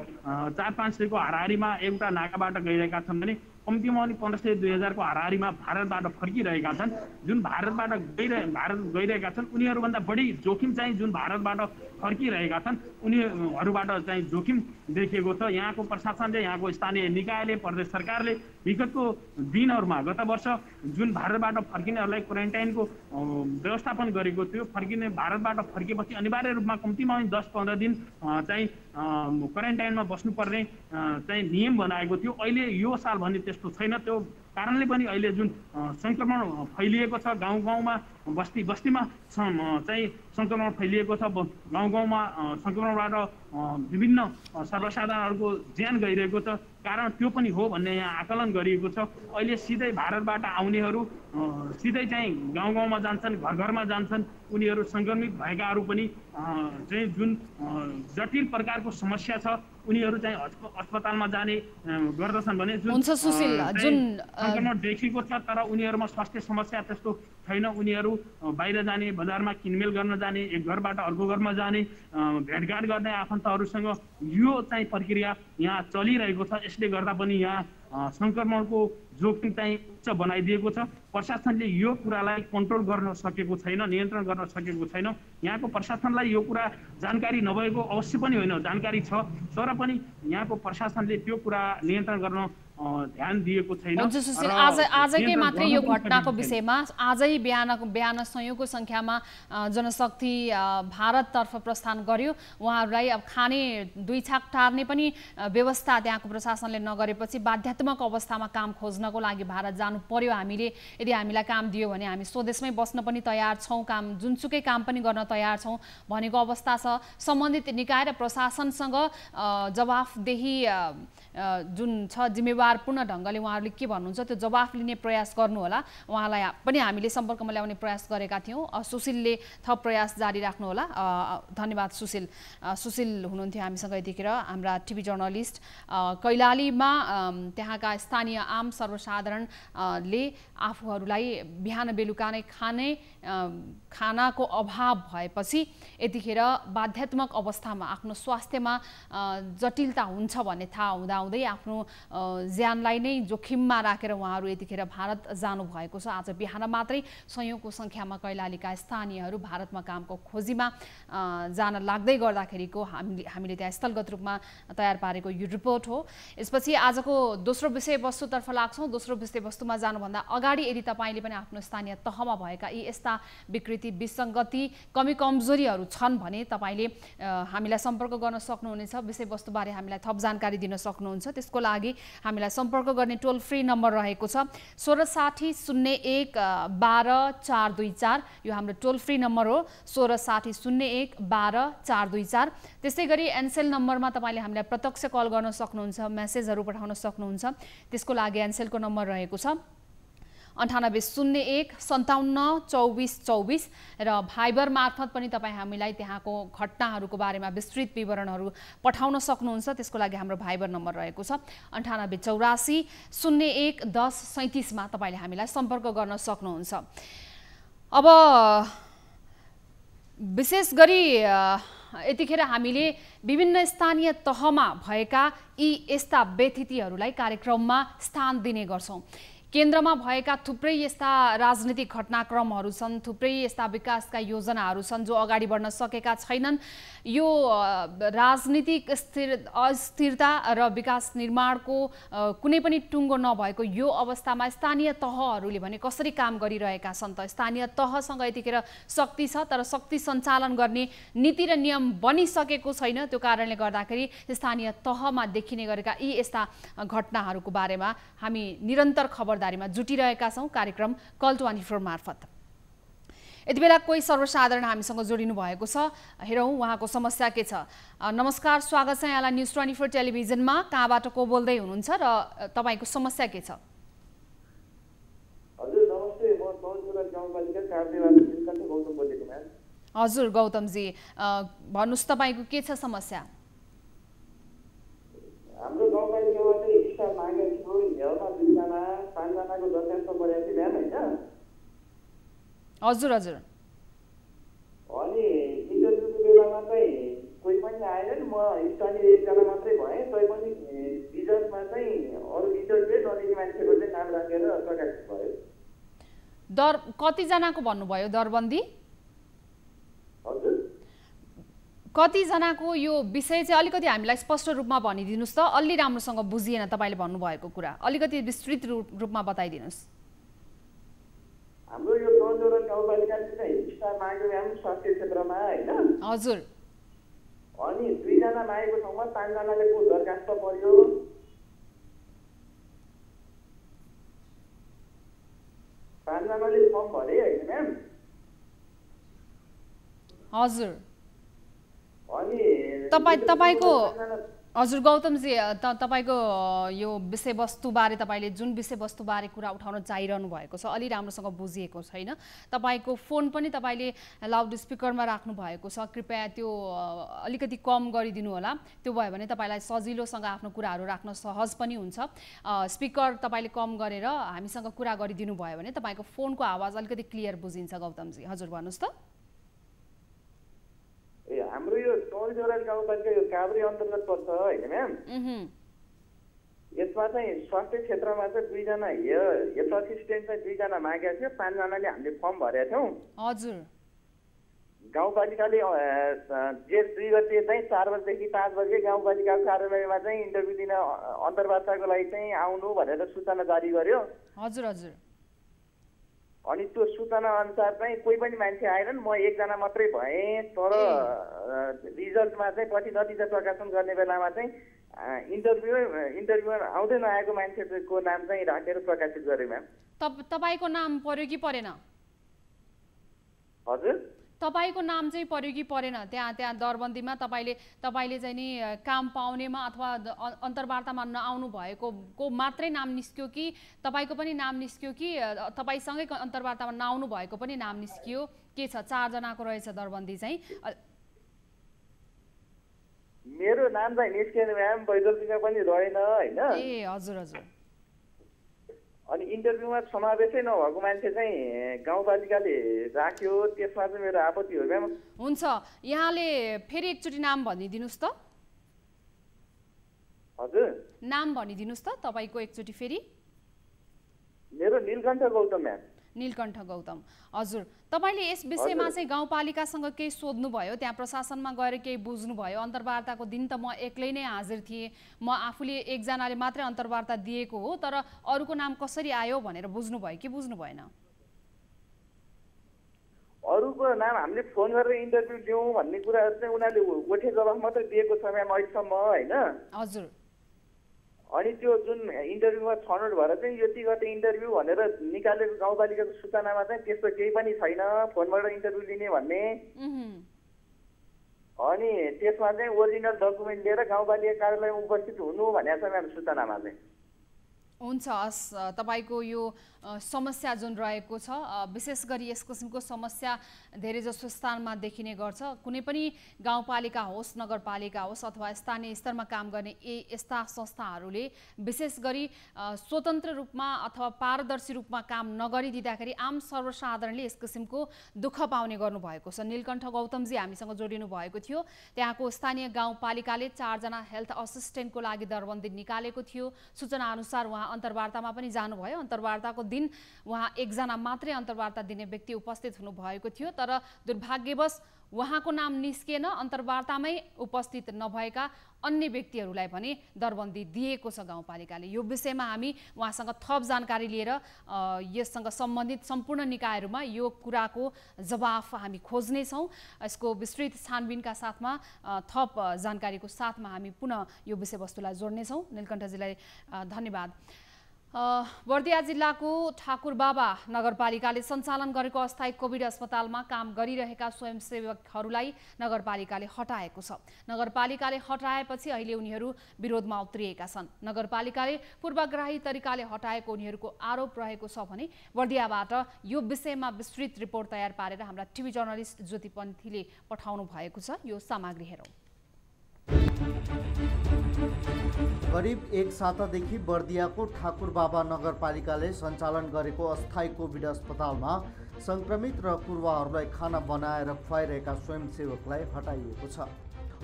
400-500 को हाराहारीमा एउटा नाकाबाट गइरहेका छन् भने कम्तीमा पनि 1500-2000 को हाराहारीमा भारतबाट फर्किरहेका छन्। जुन भारत गइरहेका छन् उनीहरूभन्दा बढी जोखिम चाहिँ जुन भारतबाट फर्किरहेका छन् उनीहरूबाट चाहिँ जोखिम देखिएको छ। यहाँको प्रशासनले, यहाँको स्थानीय निकायले, प्रदेश सरकारले विगतको दिनहरूमा गत वर्ष जुन भारतबाट फर्किनेहरूलाई क्वारेन्टाइनको व्यवस्थापन गरेको थियो, भारतबाट फर्केपछि अनिवार्य रूपमा कम्तीमा 10-15 दिन चाहिँ क्वारेन्टाइनमा बस्नुपर्ने चाहिँ नियम बनाएको थियो। अहिले यो साल भने त्यस्तो छैन। त्यो कारणले पनि अहिले जुन सङ्क्रमण फैलिएको छ गाउँ गाउँमा, बस्ती बस्तीमा चाहिँ सङ्क्रमण फैलिएको छ। गाउँ गाउँमा सङ्क्रमणबाट विभिन्न सर्वसाधारणहरूको ज्यान गइरहेको छ। कारण त्यो पनि हो भन्ने यहाँ आकलन गरिएको छ। अहिले सिधै भारतबाट आउनेहरू सिधै चाहिँ गाउँ गाउँमा जान्छन्, घर घरमा जान्छन्। उनीहरू सङ्क्रमित भएकाहरू पनि चाहिँ जुन जटिल प्रकारको समस्या छ उनीहरू चाहिँ अस्पतालमा जाने गर्दछन् भने जुन सङ्क्रमण देखिएको छ तर उनीहरूमा स्वास्थ्य समस्या त्यस्तो छैन। उनीहरू बाहिर जाने, बजारमा किनमेल गर्न जाने, एक घरबाट अर्को घरमा जाने, भेटघाट गर्ने आफन्तहरूसँग यो चाहिँ प्रक्रिया यहाँ चलिरहेको छ। यसले गर्दा पनि यहाँ सङ्क्रमणको जोखिम चाहिँ उच्च बनाइदिएको छ। प्रशासनले यो कुरालाई कन्ट्रोल गर्न सकेको छैन, नियन्त्रण गर्न सकेको छैन। यहाँको प्रशासनलाई यो कुरा जानकारी नभएको अवश्य पनि होइन, जानकारी छ, तर पनि यहाँको प्रशासनले त्यो कुरा नियन्त्रण गर्न ध्यान दिएको छैन। हुन्छ सुशील, आजकै मात्रै यो घटनाको विषयमा आजै बिहान सयौंको सङ्ख्यामा जनशक्ति भारततर्फ प्रस्थान गर्यो। उहाँहरूलाई अब खाने दुई छाक टार्ने पनि व्यवस्था त्यहाँको प्रशासनले नगरेपछि बाध्यात्मक अवस्थामा काम खोज्नको लागि भारत जानु पर्यो। हामीले यदि हामीलाई काम दियो भने हामी स्वदेशमै बस्न पनि तयार छौँ, काम जुनसुकै काम पनि गर्न तयार छौँ भनेको अवस्था छ। सम्बन्धित निकाय र प्रशासनसँग जवाफदेही जुन छ जिम्मेवारपूर्ण ढङ्गले उहाँहरूले के भन्नुहुन्छ त्यो जवाफ लिने प्रयास गर्नु होला। उहाँलाई पनि हामीले सम्पर्कमा ल्याउने प्रयास गरेका थियौँ। सुशीलले थप प्रयास जारी राख्नु होला। धन्यवाद सुशील। सुशील हुनुहुन्थ्यो हामीसँग यतिखेर, हाम्रा टिभी जर्नलिस्ट। कैलालीमा त्यहाँका स्थानीय आम सर्वसाधारणले आफूहरूलाई बिहान बेलुका नै खानाको अभाव भएपछि यतिखेर बाध्यात्मक अवस्थामा आफ्नो स्वास्थ्यमा जटिलता हुन्छ भन्ने थाहा हुँदाहुँदै आफ्नो ज्यानलाई नै जोखिममा राखेर उहाँहरू यतिखेर भारत जानुभएको छ। आज बिहान मात्रै सयौंको संख्यामा कैलालीका स्थानीयहरू भारतमा कामको खोजीमा जान लाग्दै गर्दाखेरिको हामीले त्यहाँ स्थलगत रूपमा तयार पारेको यो रिपोर्ट हो। यसपछि आजको दोस्रो विषयवस्तुतर्फ लाग्छौँ। दोस्रो विषयवस्तुमा जानुभन्दा अगाडि यदि तपाईँले पनि आफ्नो स्थानीय तहमा भएका यी यस्ता विकृति, विसङ्गति, कमी कमजोरीहरू छन् भने तपाईँले हामीलाई सम्पर्क गर्न सक्नुहुनेछ। विषयवस्तुबारे हामीलाई थप जानकारी दिन सक्नुहुन्छ। त्यसको लागि हामीलाई सम्पर्क गर्ने टोल फ्री नम्बर रहेको छ 1660 01 12 424। यो हाम्रो टोल फ्री नम्बर हो 1660 01 12 424। त्यसै गरी एनसेल नम्बरमा तपाईँले हामीलाई प्रत्यक्ष कल गर्न सक्नुहुन्छ, मेसेजहरू पठाउन सक्नुहुन्छ। त्यसको लागि एनसेलको नम्बर रहेको छ 9801 57 24 24 र भाइबर मार्फत पनि तपाईँ हामीलाई त्यहाँको घटनाहरूको बारेमा विस्तृत विवरणहरू पठाउन सक्नुहुन्छ। त्यसको लागि हाम्रो भाइबर नम्बर रहेको छ 9884 01 10 37 मा तपाईँले हामीलाई सम्पर्क गर्न सक्नुहुन्छ। अब विशेष गरी यतिखेर हामीले विभिन्न स्थानीय तहमा भएका यी यस्ता व्यतिथिहरूलाई कार्यक्रममा स्थान दिने गर्छौँ। केन्द्रमा भएका थुप्रै यस्ता राजनीतिक घटनाक्रमहरू छन्, थुप्रै यस्ता विकासका योजनाहरू छन् जो अगाडि बढ्न सकेका छैनन्। यो राजनीतिक अस्थिरता र विकास निर्माणको कुनै पनि टुङ्गो नभएको यो अवस्थामा स्थानीय तहहरूले भने कसरी काम गरिरहेका छन् त? स्थानीय तहसँग यतिखेर शक्ति छ तर शक्ति सञ्चालन गर्ने नीति र नियम बनिसकेको छैन। त्यो कारणले गर्दाखेरि स्थानीय तहमा देखिने गरेका यी यस्ता घटनाहरूको बारेमा हामी निरन्तर खबरदारीमा जुटिरहेका छौँ कार्यक्रम कल 24 मार्फत। यति बेला कोही सर्वसाधारण हामीसँग जोडिनु भएको छ, हेरौँ उहाँको समस्या के छ। नमस्कार, स्वागत छ यहाँलाई न्युज 24 टेलिभिजनमा। कहाँबाट को बोल्दै हुनुहुन्छ र तपाईँको समस्या के छ? हजुर नमस्ते, म तौलजुरा गाउँपालिका कार्यालयबाट गौतम बोलेको म्याम। हजुर गौतमजी, भन्नुहोस् तपाईँको के छ समस्या? हाम्रो गाउँपालिकामा चाहिँ स्टाफ मागेको थियो, हेर्दा 2 जना 5 जनाको दरखास्त परेको थियो म्याम हैन? हजुर हजुर। अनि इन्टरभ्यूको बेलामा चाहिँ कोही पनि आएन। म स्थानीय 1 जना मात्रै भएँ, तै पनि रिजल्टमा चाहिँ अरू इन्टरभ्यू नलिने मान्छेको चाहिँ नाम राखेर प्रकाशित भयो। कतिजनाको भन्नुभयो दरबन्दी? हजुर, कतिजनाको यो विषय चाहिँ अलिकति हामीलाई स्पष्ट रूपमा भनिदिनुहोस् त। अलि राम्रोसँग बुझिएन तपाईँले भन्नुभएको कुरा, अलिकति विस्तृत रूपमा बताइदिनुहोस्। हाम्रो यो तौलजुरा गाउँपालिका चाहिँ स्टाफ माग्यो म्याम स्वास्थ्य क्षेत्रमा हैन? हजुर। अनि 2 जना मागेको ठाउँमा 5 जनाले को दरखास्त पर्यो। 5 जनाले फर्म भरे हैन म्याम? हजुर। अनि तपाईको हजुर गौतमजी, तपाईको यो विषयवस्तुबारे तपाईँले जुन विषयवस्तुबारे कुरा उठाउन चाहिरहनु भएको छ अलि राम्रोसँग बुझिएको छैन। तपाईँको फोन पनि तपाईँले लाउड स्पिकरमा राख्नु भएको छ, कृपया त्यो अलिकति कम गरिदिनु होला। त्यो भयो भने तपाईँलाई सजिलोसँग आफ्नो कुराहरू राख्न सहज पनि हुन्छ। स्पिकर तपाईँले कम गरेर हामीसँग कुरा गरिदिनु भयो भने तपाईँको फोनको आवाज अलिकति क्लियर बुझिन्छ। गौतमजी हजुर भन्नुहोस् त। हाम्रो यो तौलजुरा गाउँपालिका यो काभ्रे अन्तर्गत पर्छ हैन म्याम? यसमा चाहिँ स्वास्थ्य क्षेत्रमा चाहिँ 2 जना हेल्थ असिस्टेन्ट चाहिँ 2 जना मागेको थियो, 5 जनाले हामीले फर्म भरेका थियौँ। हजुर। गाउँपालिकाले जेठ 2 गते चाहिँ 4 बजेदेखि 5 बजे गाउँपालिकाको कार्यालयमा चाहिँ इन्टरभ्यू दिन अन्तर्वार्ताको लागि चाहिँ आउनु भनेर सूचना जारी गर्यो। हजुर हजुर। अनि त्यो सूचना अनुसार चाहिँ कोही पनि मान्छे आएनन्, म 1 जना मात्रै भएँ। तर रिजल्टमा चाहिँ पछि नतिजा प्रकाशन गर्ने बेलामा चाहिँ इन्टरभ्यू आउँदै नआएको मान्छेको नाम चाहिँ राखेर प्रकाशित गरे म्याम। तपाईको नाम पर्यो कि परेन? हजुर, तपाईको नाम चाहिँ पर्यो कि परेन? त्यहाँ दरबन्दीमा तपाईले चाहिँ नि काम पाउनेमा अथवा अन्तर्वार्तामा नआउनु भएको को मात्रै नाम निस्क्यो कि तपाईको पनि नाम निस्क्यो कि तपाईसँगै अन्तर्वार्तामा नआउनु भएको पनि नाम निस्क्यो? के छ? 4 जनाको रहेछ दरबन्दी चाहिँ। मेरो नाम चाहिँ निस्केन म्याम, वैकल्पिक पनि रहेन हैन? ए हजुर हजुर। अनि इन्टरभ्यूमा समावेशै नभएको मान्छे चाहिँ गाउँपालिकाले राख्यो, त्यसमा चाहिँ मेरो आपत्ति हो म्याम। हुन्छ, यहाँले फेरि एकचोटि नाम भनिदिनुहोस् त। हजुर नाम भनिदिनुस् त तपाईको एकचोटि फेरि। मेरो नीलकण्ठ गौतम म्याम। नीलकण्ठ गौतम, हजुर तपाईले यस विषयमा चाहिँ गाउँपालिकासँग केही सोध्नुभयो, त्यहाँ प्रशासनमा गएर केही बुझ्नुभयो? अन्तर्वार्ताको दिन त म एक्लै नै हाजिर थिएँ, म आफूले एकजनाले मात्रै अन्तर्वार्ता दिएको हो, तर अरूको नाम कसरी आयो भनेर बुझ्नुभयो कि बुझ्नु भएन? अरूको नाम हामीले फोन गरेर इन्टरभ्यू दिउँ भन्ने कुराहरू चाहिँ उनीहरूले गोठे जवाफ मात्रै दिएको छ म्याम अहिलेसम्म होइन। हजुर। अनि त्यो जुन इन्टरभ्यूमा छनौट भएर चाहिँ यति गते इन्टरभ्यू भनेर निकालेको गाउँपालिकाको सूचनामा चाहिँ त्यस्तो केही पनि छैन फोनबाट इन्टरभ्यू लिने भन्ने। अनि त्यसमा चाहिँ ओरिजिनल डकुमेन्ट लिएर गाउँपालिका कार्यालयमा उपस्थित हुनु भनेको छ म्याम सूचनामा चाहिँ। हुन्छ, तपाईको यो समस्या जुन रहेको छ, विशेष गरी यस किसिमको समस्या धेरैजसो स्थानमा देखिने गर्छ। कुनै पनि गाउँपालिका होस्, नगरपालिका होस् अथवा स्थानीय स्तरमा काम गर्ने यस्ता संस्थाहरूले विशेष गरी स्वतन्त्र रूपमा अथवा पारदर्शी रूपमा काम नगरिदिँदाखेरि आम सर्वसाधारणले यस किसिमको दुःख पाउने गर्नुभएको छ। नीलकण्ठ गौतमजी हामीसँग जोडिनु भएको थियो। त्यहाँको स्थानीय गाउँपालिकाले 4 जना हेल्थ असिस्टेन्टको लागि दरबन्दी निकालेको थियो। सूचना अनुसार उहाँ अन्तर्वार्तामा पनि जानुभयो। अन्तर्वार्ताको दिन उहाँ एकजना मात्रै अन्तर्वार्ता दिने व्यक्ति उपस्थित हुनुभएको थियो, तर दुर्भाग्यवश उहाँको नाम निस्किएन। अन्तर्वार्तामै उपस्थित नभएका अन्य व्यक्तिहरूलाई पनि दरबन्दी दिएको छ गाउँपालिकाले। यो विषयमा हामी उहाँसँग थप जानकारी लिएर यससँग सम्बन्धित सम्पूर्ण निकायहरूमा यो कुराको जवाफ हामी खोज्नेछौँ। यसको विस्तृत छानबिनका साथमा थप जानकारीको साथमा हामी पुनः यो विषयवस्तुलाई जोड्नेछौँ। नीलकण्ठजीलाई धन्यवाद। बर्दिया जिल्लाको ठाकुरबाबा नगरपालिकाले सञ्चालन गरेको अस्थायी कोभिड अस्पतालमा काम गरिरहेका स्वयंसेवकहरूलाई नगरपालिकाले हटाएको छ। नगरपालिकाले हटाएपछि अहिले उनीहरू विरोधमा उत्रिएका छन्। नगरपालिकाले पूर्वग्राही तरिकाले हटाएको उनीहरूको आरोप रहेको छ भने बर्दियाबाट यो विषयमा विस्तृत रिपोर्ट तयार पारेर हाम्रा टिभी जर्नलिस्ट ज्योति पन्थीले पठाउनु भएको छ। यो सामग्री हेरौँ। करिब एक सातादेखि बर्दियाको ठाकुरबाबा नगरपालिकाले सञ्चालन गरेको अस्थायी कोभिड अस्पतालमा सङ्क्रमित र पूर्वहरूलाई खाना बनाएर खुवाइरहेका स्वयंसेवकलाई हटाइएको छ।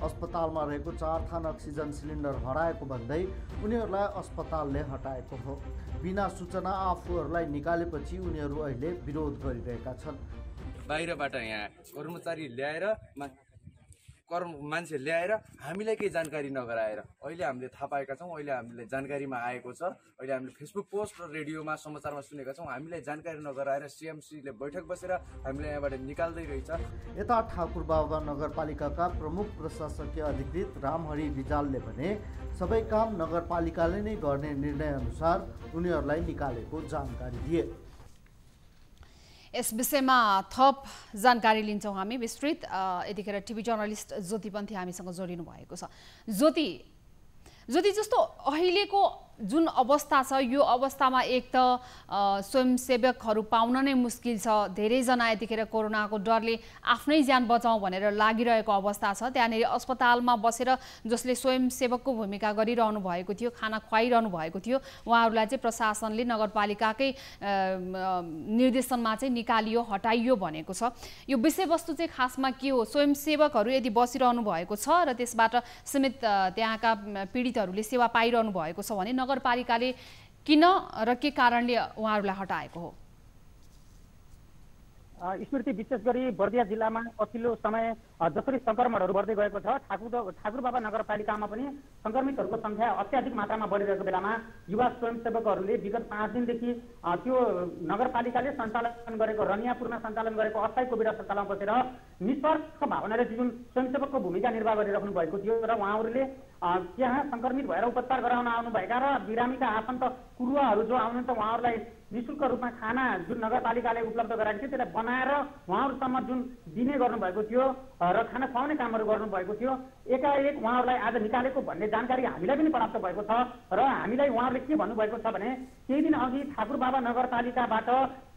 अस्पतालमा रहेको 4 थान अक्सिजन सिलिन्डर हराएको भन्दै उनीहरूलाई अस्पतालले हटाएको हो। बिना सूचना आफूहरूलाई निकालेपछि उनीहरू अहिले विरोध गरिरहेका छन्। बाहिरबाट यहाँ कर्मचारी ल्याएर मान्छे ल्याएर हामीलाई केही जानकारी नगराएर अहिले हामीले थाहा पाएका छौँ। अहिले हामीले जानकारीमा आएको छ। अहिले हामीले फेसबुक पोस्ट र रेडियोमा समाचारमा सुनेका छौँ। हामीलाई जानकारी नगराएर सिएमसीले बैठक बसेर हामीलाई यहाँबाट निकाल्दै रहेछ। यता ठाकुरबाबा नगरपालिकाका प्रमुख प्रशासकीय अधिकृत रामहरि रिजालले भने सबै काम नगरपालिकाले नै गर्ने निर्णय अनुसार उनीहरूलाई निकालेको जानकारी दिए। यस विषयमा थप जानकारी लिन्छौँ हामी विस्तृत। यतिखेर टिभी जर्नलिस्ट ज्योति पन्थी हामीसँग जोडिनु भएको छ। ज्योति जस्तो अहिलेको जुन अवस्था छ यो अवस्थामा एक त स्वयंसेवकहरू पाउन नै मुस्किल छ। धेरैजना यतिखेर कोरोनाको डरले आफ्नै ज्यान बचाउँ भनेर लागिरहेको अवस्था छ। त्यहाँनिर अस्पतालमा बसेर जसले स्वयंसेवकको भूमिका गरिरहनु भएको थियो, खाना खुवाइरहनु भएको थियो, उहाँहरूलाई चाहिँ प्रशासनले नगरपालिकाकै निर्देशनमा चाहिँ निकालियो, हटाइयो भनेको छ। यो विषयवस्तु चाहिँ खासमा के हो? स्वयंसेवकहरू यदि बसिरहनु भएको छ र त्यसबाट सीमित त्यहाँका पीडितहरूले सेवा पाइरहनु भएको छ भने नगरपालिकाले किन र के कारणले उहाँहरूलाई हटाएको हो? स्मृति, विशेष गरी बर्दिया जिल्लामा पछिल्लो समय जसरी सङ्क्रमणहरू बढ्दै गएको छ, ठाकुरबाबा नगरपालिकामा पनि सङ्क्रमितहरूको सङ्ख्या अत्याधिक मात्रामा बढिरहेको बेलामा युवा स्वयंसेवकहरूले विगत 5 दिनदेखि त्यो नगरपालिकाले सञ्चालन गरेको रनियापुरमा सञ्चालन गरेको अस्थायी कोभिड अस्पतालमा बसेर निस्वार्थ भावनाले जुन स्वयंसेवकको भूमिका निर्वाह गरिराख्नु भएको थियो र उहाँहरूले त्यहाँ सङ्क्रमित भएर उपचार गराउन आउनुभएका र बिरामीका आफन्त कुरुवाहरू जो आउनुहुन्छ उहाँहरूलाई निःशुल्क रूपमा खाना जुन नगरपालिकाले उपलब्ध गराएको थियो त्यसलाई बनाएर उहाँहरूसम्म जुन दिने गर्नुभएको थियो र खाना खुवाउने कामहरू गर्नुभएको थियो, एकाएक उहाँहरूलाई आज निकालेको भन्ने जानकारी हामीलाई पनि प्राप्त भएको छ। र हामीलाई उहाँहरूले के भन्नुभएको छ भने केही दिन अघि ठाकुरबाबा नगरपालिकाबाट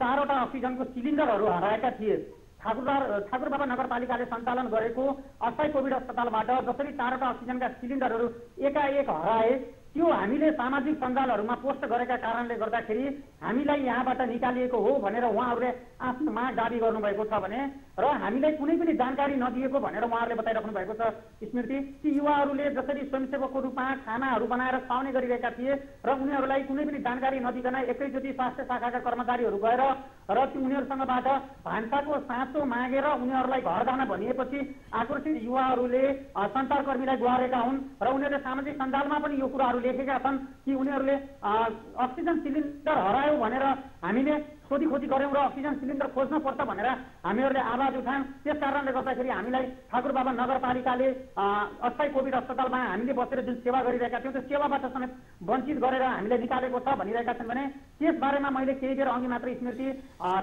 4वटा अक्सिजनको सिलिन्डरहरू हराएका थिए। ठाकुरबाबा नगरपालिकाले सञ्चालन गरेको अस्थायी कोभिड अस्पतालबाट जसरी 4वटा अक्सिजनका सिलिन्डरहरू एकाएक हराए त्यो हामीले सामाजिक सञ्जालहरूमा पोस्ट गरेका कारणले गर्दाखेरि हामीलाई यहाँबाट निकालिएको हो भनेर उहाँहरूले आफ्नो माग दाबी गर्नुभएको छ भने र हामीलाई कुनै पनि जानकारी नदिएको भनेर उहाँहरूले बताइराख्नु भएको छ स्मृति। ती युवाहरूले जसरी स्वयंसेवकको रूपमा खानाहरू बनाएर खुवाउने गरिरहेका थिए र उनीहरूलाई कुनै पनि जानकारी नदिकन एकैचोटि स्वास्थ्य शाखाका कर्मचारीहरू गएर र उनीहरूसँगबाट भान्साको साँचो मागेर उनीहरूलाई घर जान भनिएपछि आक्रोशित युवाहरूले सञ्चारकर्मीलाई गुहारेका हुन् र उनीहरूले सामाजिक सञ्जालमा पनि यो कुराहरू लेखेका छन् कि उनीहरूले अक्सिजन सिलिन्डर हरायो भनेर हामीले खोजी गऱ्यौँ र अक्सिजन सिलिन्डर खोज्न पर्छ भनेर हामीहरूले आवाज उठायौँ। त्यस कारणले गर्दाखेरि हामीलाई ठाकुरबाबा नगरपालिकाले अस्थायी कोभिड अस्पतालमा हामीले बसेर जुन सेवा गरिरहेका थियौँ त्यो सेवाबाट समेत वञ्चित गरेर हामीले निकालेको छ भनिरहेका छन् भने त्यस बारेमा मैले केही बेर अघि मात्र स्मृति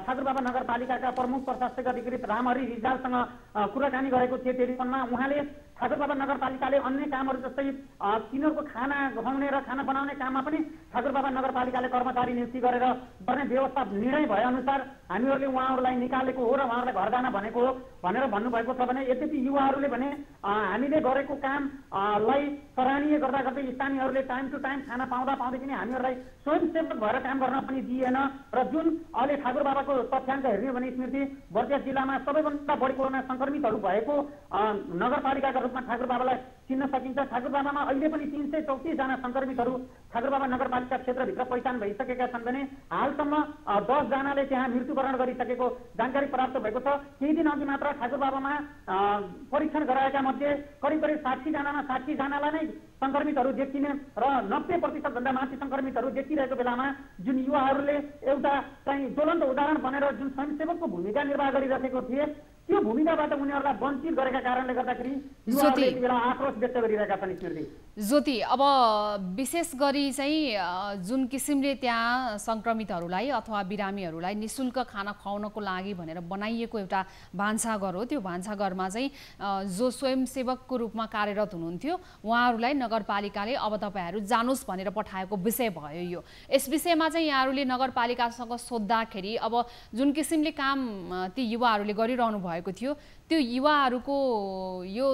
ठाकुरबाबा नगरपालिकाका प्रमुख प्रशासक अधिकृत रामहरि रिजालसँग कुराकानी गरेको थिएँ टेलिफोनमा। उहाँले ठाकुरबाबा नगरपालिकाले अन्य कामहरू जस्तै तिनीहरूको खाना खुवाउने र खाना बनाउने काममा पनि ठाकुरबाबा नगरपालिकाले कर्मचारी नियुक्ति गरेर गर्ने व्यवस्था निर्णय भए अनुसार हामीहरूले उहाँहरूलाई निकालेको हो र उहाँहरूलाई घर जान भनेको हो भनेर भन्नुभएको छ भने यद्यपि युवाहरूले भने हामीले गरेको कामलाई सराहनीय गर्दा गर्दै स्थानीयहरूले टाइम टु टाइम खाना पाउँदा पाउँदै पनि हामीहरूलाई स्वयंसेवक भएर काम गर्न पनि दिएन र जुन अहिले ठाकुरबाबाको तथ्याङ्क हेर्ने भने स्मृति बर्दिया जिल्लामा सबैभन्दा बढी कोरोना सङ्क्रमितहरू भएको नगरपालिकाका रूपमा ठाकुरबाबालाई चिन्न सकिन्छ। ठाकुरबाबामा अहिले पनि 334 जना सङ्क्रमितहरू ठाकुरबाबा नगरपालिका क्षेत्रभित्र पहिचान भइसकेका छन् भने हालसम्म 10 जनाले त्यहाँ मृत्युवरण गरिसकेको जानकारी प्राप्त भएको छ। केही दिन अघि मात्र ठाकुरबाबामा परीक्षण गराएका मध्ये करिब 60 जनामा 60 जनालाई नै सङ्क्रमितहरू देखिने र 90% भन्दा माथि सङ्क्रमितहरू देखिरहेको बेलामा जुन युवाहरूले एउटा चाहिँ ज्वलन्त उदाहरण बनेर जुन स्वयंसेवकको भूमिका निर्वाह गरिरहेको थिए त्यो भूमिकाबाट उनीहरूलाई वञ्चित गरेका कारणले गर्दाखेरि युवाहरूले यति बेला आक्रोश व्यक्त गरिरहेका छन्। स्मृति ज्योति, अब विशेष गरी चाहिँ जुन किसिमले त्यहाँ सङ्क्रमितहरूलाई अथवा बिरामीहरूलाई निःशुल्क खाना खुवाउनको लागि भनेर बनाइएको एउटा भान्साघर हो, त्यो भान्साघरमा चाहिँ जो स्वयंसेवकको रूपमा कार्यरत हुनुहुन्थ्यो उहाँहरूलाई नगरपालिकाले अब तपाईँहरू जानुस् भनेर पठाएको विषय भयो यो। यस विषयमा चाहिँ यहाँहरूले नगरपालिकासँग सोद्धाखेरि अब जुन किसिमले काम ती युवाहरूले गरिरहनु भएको थियो त्यो युवाहरूको यो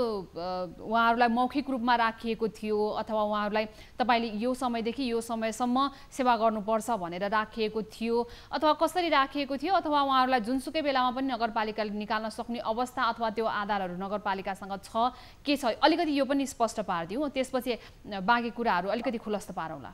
उहाँहरूलाई मौखिक रूपमा राखिएको थियो अथवा उहाँहरूलाई तपाईँले यो समयदेखि यो समयसम्म सेवा गर्नुपर्छ भनेर राखिएको थियो अथवा कसरी राखिएको थियो अथवा उहाँहरूलाई जुनसुकै बेलामा पनि नगरपालिकाले निकाल्न सक्ने अवस्था अथवा त्यो आधारहरू नगरपालिकासँग छ के छ, अलिकति यो पनि स्पष्ट पारिदिउँ, त्यसपछि बाँकी कुराहरू अलिकति खुलस्त पारौँला।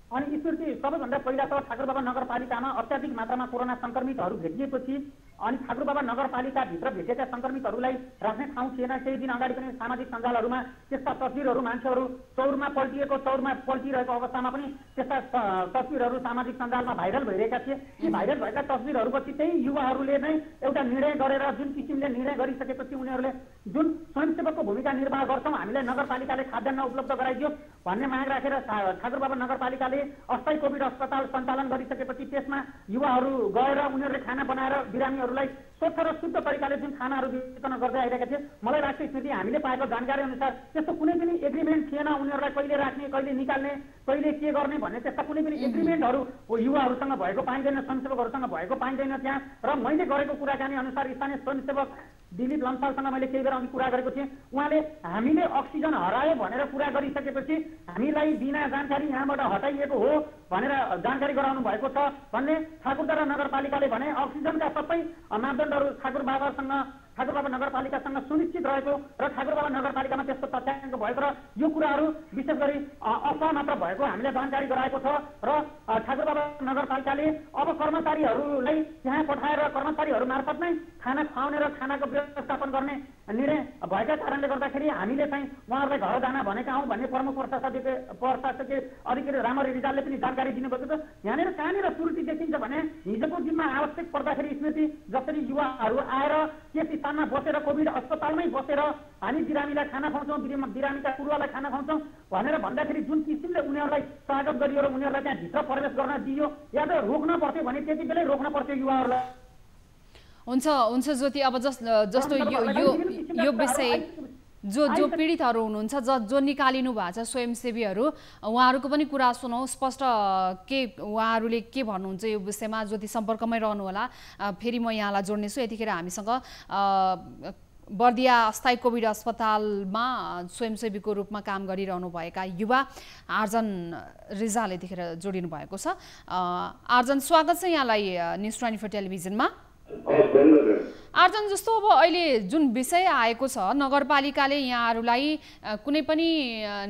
अनि स्मृति सबैभन्दा पहिला त ठाकुरबाबा नगरपालिकामा अत्याधिक मात्रामा कोरोना सङ्क्रमितहरू भेटिएपछि अनि ठाकुरबाबा नगरपालिकाभित्र भेटेका सङ्क्रमितहरूलाई राख्ने ठाउँ थिएन। केही दिन अगाडि पनि सामाजिक सञ्जालहरूमा त्यस्ता तस्बिरहरू मान्छेहरू चौरमा पल्टिरहेको अवस्थामा पनि त्यस्ता तस्बिरहरू सामाजिक सञ्जालमा भाइरल भइरहेका थिए। ती भाइरल भएका तस्बिरहरूपछि त्यही युवाहरूले नै एउटा निर्णय गरेर जुन किसिमले निर्णय गरिसकेपछि उनीहरूले जुन स्वयंसेवकको भूमिका निर्वाह गर्छौँ हामीलाई नगरपालिकाले खाद्यान्न उपलब्ध गराइदियो भन्ने माग राखेर ठाकुरबाबा नगरपालिकाले अस्थायी कोभिड अस्पताल सञ्चालन गरिसकेपछि त्यसमा युवाहरू गएर उनीहरूले खाना बनाएर बिरामीहरूलाई स्वच्छ र शुद्ध तरिकाले जुन खानाहरू वितरण गर्दै आइरहेका थिए। मलाई लाग्छ स्थिति हामीले पाएको जानकारी अनुसार त्यस्तो कुनै पनि एग्रिमेन्ट थिएन उनीहरूलाई कहिले राख्ने कहिले निकाल्ने कहिले के गर्ने भन्ने त्यस्ता कुनै पनि एग्रिमेन्टहरू युवाहरूसँग भएको पाइँदैन, स्वयंसेवकहरूसँग भएको पाइँदैन त्यहाँ। र मैले गरेको कुराकानी अनुसार स्थानीय स्वयंसेवक दिलीप लम्सालसँग मैले केही बेर अघि कुरा गरेको थिएँ। उहाँले हामीले अक्सिजन हरायो भनेर कुरा गरिसकेपछि हामीलाई बिना जानकारी यहाँबाट हटाइएको हो भनेर जानकारी गराउनु भएको छ भन्ने ठाकुरद्वारा नगरपालिकाले भने अक्सिजनका सबै मापदण्डहरू ठाकुरबाबा नगरपालिकासँग सुनिश्चित रहेको र ठाकुरबाबा नगरपालिकामा त्यस्तो तथ्याङ्क भएको र यो कुराहरू विशेष गरी अफवाह मात्र भएको हामीले जानकारी गराएको छ र ठाकुरबाबा नगरपालिकाले अब कर्मचारीहरूलाई त्यहाँ पठाएर कर्मचारीहरू मार्फत नै खाना खुवाउने र खानाको व्यवस्थापन गर्ने निर्णय भएका कारणले गर्दाखेरि हामीले चाहिँ उहाँहरूलाई घर जान भनेका हौँ भन्ने प्रमुख प्रशासकीय अधिकारी रामहरि रिजालले पनि जानकारी दिनुभएको छ। यहाँनिर कहाँनिर त्रुटि देखिन्छ भने हिजोको दिनमा आवश्यक पर्दाखेरि स्मृति जसरी युवाहरू आएर त्यस स्थानमा बसेर कोभिड अस्पतालमै बसेर हामी बिरामीलाई खाना खुवाउँछौँ, बिरामीका पुरुवालाई खाना खुवाउँछौँ भनेर भन्दाखेरि जुन किसिमले उनीहरूलाई स्वागत गरियो र उनीहरूलाई त्यहाँ भित्र प्रवेश गर्न दियो या त रोक्न पर्थ्यो भने त्यति बेलै रोक्न पर्थ्यो युवाहरूलाई। हुन्छ ज्योति, अब जस्तो यो विषय जो पीडितहरू हुनुहुन्छ जो निकालिनु भएको छ स्वयंसेवीहरू उहाँहरूको पनि कुरा सुनौँ स्पष्ट के उहाँहरूले के भन्नुहुन्छ यो विषयमा। ज्योति सम्पर्कमै रहनु होला, फेरि म यहाँलाई जोड्नेछु। यतिखेर हामीसँग बर्दिया अस्थायी कोभिड अस्पतालमा स्वयंसेवीको रूपमा काम गरिरहनुभएका युवा आर्जन रिजाल यतिखेर जोडिनु भएको छ। आर्जन, स्वागत छ यहाँलाई न्युज 24 टेलिभिजनमा। आर्जन, जस्तो अब अहिले जुन विषय आएको छ, नगरपालिकाले यहाँहरूलाई कुनै पनि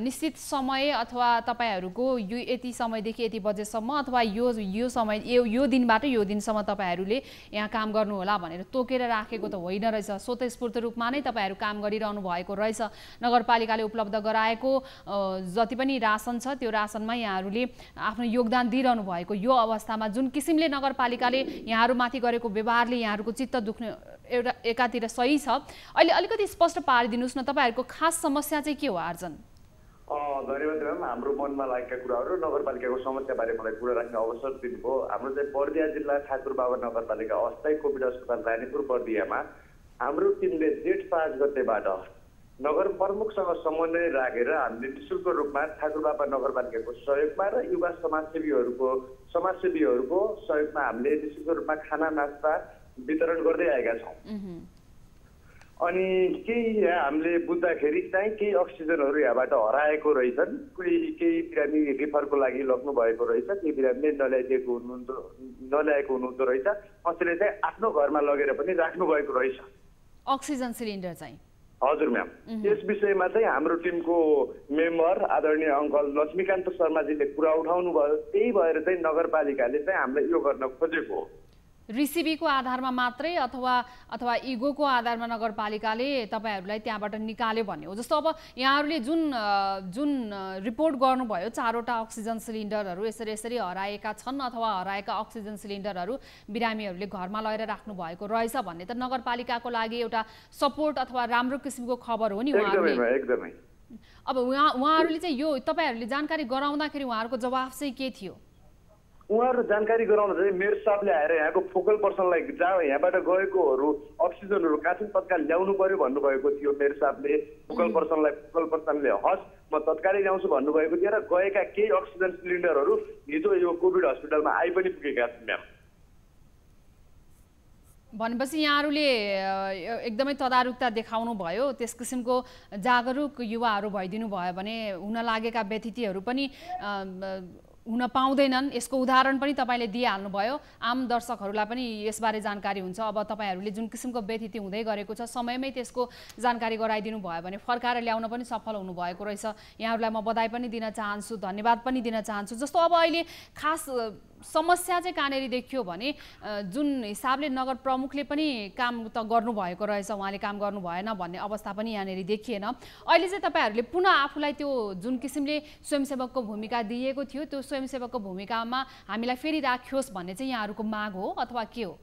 निश्चित समय अथवा तपाईँहरूको यो यति समयदेखि यति बजेसम्म अथवा यो समय यो दिनबाट यो दिनसम्म तपाईँहरूले यहाँ काम गर्नुहोला भनेर तोकेर राखेको त होइन रहेछ। स्वतस्फूर्त रूपमा नै तपाईँहरू काम गरिरहनु भएको रहेछ। नगरपालिकाले उपलब्ध गराएको जति पनि रासन छ त्यो रासनमा यहाँहरूले आफ्नो योगदान दिइरहनु भएको यो अवस्थामा जुन किसिमले नगरपालिकाले यहाँहरूमाथि गरेको व्यवहारले यहाँहरूको चित्त दुख्ने एउटा एकातिर सही छ। अहिले अलिकति स्पष्ट पारिदिनुहोस् न, तपाईँहरूको खास समस्या चाहिँ के हो आर्जन? धन्यवाद म्याम। हाम्रो मनमा लागेका कुराहरू नगरपालिकाको समस्याबारे मलाई कुरा राख्ने अवसर दिनुभयो। हाम्रो चाहिँ बर्दिया जिल्ला ठाकुरबाबा नगरपालिका अस्थायी कोभिड अस्पताल रानीपुर बर्दियामा हाम्रो टिमले जेठ 5 गतेबाट नगर प्रमुखसँग समन्वय राखेर हामीले निःशुल्क रूपमा ठाकुरबाबा नगरपालिकाको सहयोगमा र युवा समाजसेवीहरूको सहयोगमा हामीले निःशुल्क रूपमा खाना नास्ता वितरण गर्दै आएका छौँ। अनि केही हामीले बुझ्दाखेरि चाहिँ केही अक्सिजनहरू यहाँबाट हराएको रहेछन्। केही बिरामी रिफरको लागि लग्नु भएको रहेछ, केही बिरामीले नल्याएको हुनुहुन्छ रहेछ। कसैले चाहिँ आफ्नो घरमा लगेर पनि राख्नु भएको रहेछ अक्सिजन सिलिन्डर चाहिँ। हजुर म्याम। यस विषयमा चाहिँ हाम्रो टिमको मेम्बर आदरणीय अङ्कल लक्ष्मीकान्त शर्माजीले कुरा उठाउनु भयो। त्यही भएर चाहिँ नगरपालिकाले चाहिँ हामीलाई यो गर्न खोजेको हो। रिसिभीको आधारमा मात्रै अथवा इगोको आधारमा नगरपालिकाले तपाईँहरूलाई त्यहाँबाट निकाल्यो भन्ने हो। जस्तो अब यहाँहरूले जुन रिपोर्ट गर्नुभयो 4वटा अक्सिजन सिलिन्डरहरू यसरी हराएका छन् अथवा हराएका अक्सिजन सिलिन्डरहरू बिरामीहरूले घरमा लगेर राख्नु भएको रहेछ भन्ने त नगरपालिकाको लागि एउटा सपोर्ट अथवा राम्रो किसिमको खबर हो नि उहाँहरूले। एकदमै। अब उहाँहरूले चाहिँ यो तपाईँहरूले जानकारी गराउँदाखेरि उहाँहरूको जवाफ चाहिँ के थियो? उहाँहरू जानकारी गराउन चाहिँ मेरो स्टाफले आएर यहाँको फोकल पर्सनलाई जहाँ यहाँबाट गएकोहरू अक्सिजनहरू काठिन तत्काल ल्याउनु पर्यो भन्नुभएको थियो। मेरो स्टाफले फोकल पर्सनले हस् म तत्कालै ल्याउँछु भन्नुभएको थियो र गएका केही अक्सिजन सिलिन्डरहरू हिजो यो कोभिड हस्पिटलमा आइ पनि पुगेका छन् म्याम। भनेपछि यहाँहरूले एकदमै तदारुकता देखाउनु भयो, त्यस किसिमको जागरुक युवाहरू भइदिनु भयो भने हुन लागेका व्यथितिहरू पनि हुन पाउँदैनन्। यसको उदाहरण पनि तपाईँले दिइहाल्नुभयो। आम दर्शकहरूलाई पनि यसबारे जानकारी हुन्छ। अब तपाईँहरूले जुन किसिमको व्यथिति हुँदै गरेको छ समयमै त्यसको जानकारी गराइदिनु भयो भने फर्काएर ल्याउन पनि सफल हुनुभएको रहेछ। यहाँहरूलाई म बधाई पनि दिन चाहन्छु, धन्यवाद पनि दिन चाहन्छु। जस्तो अब अहिले खास समस्या चाहिँ कहाँनिर देखियो भने जुन हिसाबले नगर प्रमुखले पनि काम त गर्नुभएको रहेछ, उहाँले काम गर्नु भएन भन्ने अवस्था पनि यहाँनिर देखिएन। अहिले चाहिँ तपाईँहरूले पुनः आफूलाई त्यो जुन किसिमले स्वयंसेवकको भूमिका दिएको थियो त्यो स्वयंसेवकको भूमिकामा हामीलाई फेरि राखियोस् भन्ने चाहिँ यहाँहरूको माग हो अथवा के हो?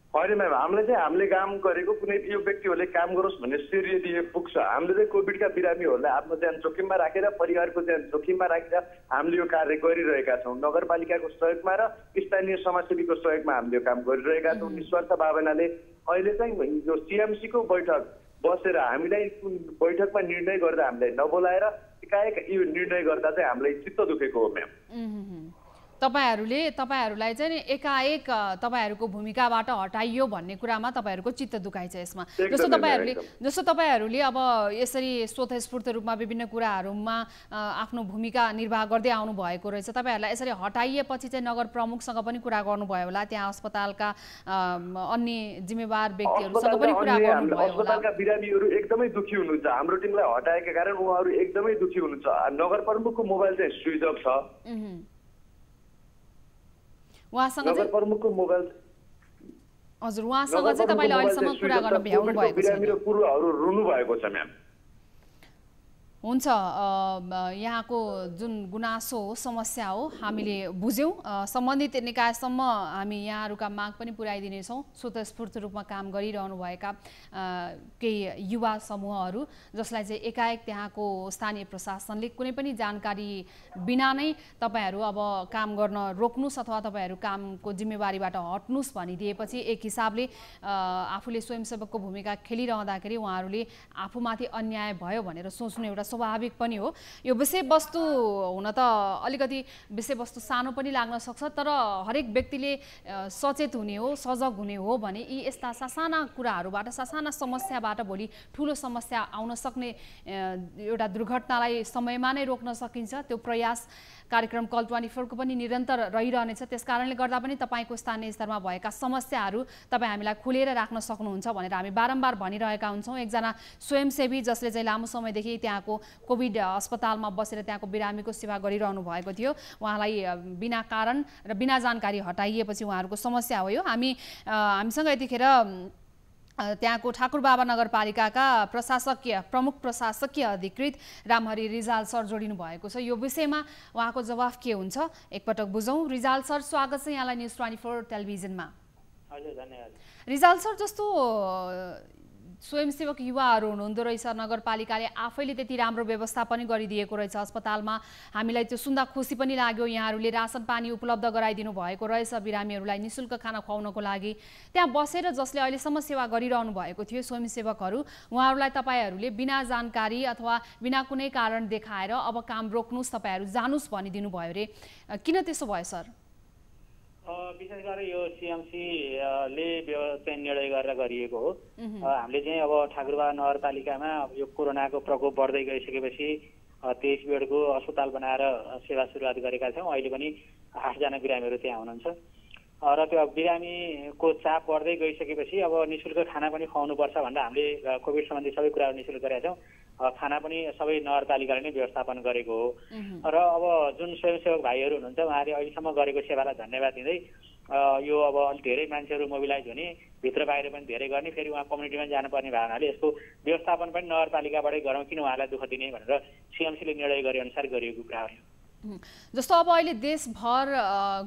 होइन म्याम, हामीले काम गरेको कुनै यो व्यक्तिहरूले काम गरोस् भन्ने श्रेय दिए पुग्छ। हामीले चाहिँ कोभिडका बिरामीहरूलाई आफ्नो ज्यान जोखिममा राखेर परिवारको ज्यान जोखिममा राखेर हामीले यो कार्य गरिरहेका छौँ। नगरपालिकाको सहयोगमा र स्थानीय समाजसेवीको सहयोगमा हामीले यो काम गरिरहेका छौँ। निस्वार्थ भावनाले अहिले चाहिँ यो सिएमसीको बैठक बसेर हामीलाई बैठकमा निर्णय गर्दा हामीलाई नबोलाएर एकाएक यो निर्णय गर्दा चाहिँ हामीलाई चित्त दुखेको हो म्याम। तपाईँहरूलाई चाहिँ एकाएक तपाईँहरूको भूमिकाबाट हटाइयो भन्ने कुरामा तपाईँहरूको चित्त दुखाइ छ यसमा। जस्तो तपाईँहरूले अब यसरी स्वतस्फूर्त रूपमा विभिन्न कुराहरूमा आफ्नो भूमिका निर्वाह गर्दै आउनु भएको रहेछ। तपाईँहरूलाई यसरी हटाइएपछि चाहिँ नगर प्रमुखसँग पनि कुरा गर्नुभयो होला, त्यहाँ अस्पतालका अन्य जिम्मेवार व्यक्तिहरूसँग पनि कुरा गर्नुभयो होला। अस्पतालका बिरामीहरू एकदमै दुखी हुनुहुन्छ। हाम्रो टिमलाई हटाएका कारण उहाँहरू एकदमै दुखी हुनुहुन्छ। नगर प्रमुखको मोबाइल चाहिँ स्विच अफ छ। उहाँसँग प्रमुखको मोबाइल हजुर उहाँसँग चाहिँ तपाईँले अहिलेसम्म कुरा गर्न भ्याउनु भएको छैन। कुराहरू रुनु भएको छ म्याम। हुन्छ, यहाँको जुन गुनासो हो समस्या हो हामीले बुझ्यौँ। सम्बन्धित निकायसम्म हामी यहाँहरूका माग पनि पुर्याइदिनेछौँ। स्वतस्फूर्त रूपमा काम गरिरहनुभएका केही युवा समूहहरू जसलाई चाहिँ एकाएक त्यहाँको स्थानीय प्रशासनले कुनै पनि जानकारी बिना नै तपाईँहरू अब काम गर्न रोक्नुहोस् अथवा तपाईँहरू कामको जिम्मेवारीबाट हट्नुहोस् भनिदिएपछि एक हिसाबले आफूले स्वयंसेवकको भूमिका खेलिरहँदाखेरि उहाँहरूले आफूमाथि अन्याय भयो भनेर सोच्नु एउटा स्वाभाविक पनि हो। यो विषयवस्तु हुन त अलिकति विषयवस्तु सानो पनि लाग्न सक्छ, तर हरेक व्यक्तिले सचेत हुने हो, सजग हुने हो भने यी यस्ता सासाना कुराहरूबाट, सासाना समस्याबाट भोलि ठुलो समस्या आउन सक्ने एउटा दुर्घटनालाई समयमा नै रोक्न सकिन्छ। त्यो प्रयास कार्यक्रम कल 24 को पनि निरन्तर रहिरहनेछ। त्यसकारणले गर्दा पनि तपाईको स्थानीय स्तरमा भएका समस्याहरू तपाईँ हामीलाई खुलेर राख्न सक्नुहुन्छ भनेर हामी बारम्बार भनिरहेका हुन्छौँ। एकजना स्वयंसेवी जसले चाहिँ लामो समयदेखि त्यहाँको कोभिड अस्पतालमा बसेर त्यहाँको बिरामीको सेवा गरिरहनु भएको थियो, उहाँलाई बिना कारण र बिना जानकारी हटाइएपछि उहाँहरूको समस्या हो। हामीसँग यतिखेर त्यहाँको ठाकुरबाबा नगरपालिकाका प्रमुख प्रशासकीय अधिकृत रामहरि रिजाल सर जोडिनु भएको छ। यो विषयमा उहाँको जवाफ के हुन्छ एकपटक बुझौँ। रिजाल सर, स्वागत छ यहाँलाई न्युज 24 टेलिभिजनमा। हजुर, धन्यवाद। रिजाल सर, जस्तो स्वयंसेवक युवाहरू हुनुहुँदो रहेछ, नगरपालिकाले आफैले त्यति राम्रो व्यवस्था पनि गरिदिएको रहेछ अस्पतालमा। हामीलाई त्यो सुन्दा खुसी पनि लाग्यो। यहाँहरूले रासन पानी उपलब्ध गराइदिनु भएको रहेछ बिरामीहरूलाई निःशुल्क खाना खुवाउनको लागि। त्यहाँ बसेर जसले अहिलेसम्म सेवा गरिरहनु भएको थियो स्वयंसेवकहरू, उहाँहरूलाई तपाईँहरूले बिना जानकारी अथवा बिना कुनै कारण देखाएर अब काम रोक्नुहोस्, तपाईँहरू जानुहोस् भनिदिनु भयो रे, किन त्यसो भयो सर? विशेष गरेर यो सिएमसीले चाहिँ निर्णय गरेर गरिएको हो। हामीले चाहिँ अब ठाकुरबाबा नगरपालिकामा यो कोरोनाको प्रकोप बढ्दै गइसकेपछि 23 बेडको अस्पताल बनाएर सेवा सुरुवात गरेका छौँ। अहिले पनि 8 जना बिरामीहरू त्यहाँ हुनुहुन्छ र त्यो बिरामीको चाप बढ्दै गइसकेपछि अब निःशुल्क खाना पनि खुवाउनुपर्छ भनेर हामीले कोभिड सम्बन्धी सबै कुराहरू निःशुल्क गरेका छौँ। खाना पनि सबै नगरपालिकाले नै व्यवस्थापन गरेको हो र अब जुन स्वयंसेवक भाइहरू हुनुहुन्छ उहाँले अहिलेसम्म गरेको सेवालाई धन्यवाद दिँदै यो अब अलिक धेरै मान्छेहरू मोबिलाइज हुने, भित्र बाहिर पनि धेरै गर्ने, फेरि उहाँ कम्युनिटीमा जानुपर्ने भएको हुनाले यसको व्यवस्थापन पनि नगरपालिकाबाटै गरौँ, किन उहाँलाई दुःख दिने भनेर सिएमसीले निर्णय गरे अनुसार गरिएको कुरा हो। जस्तो अब अहिले देशभर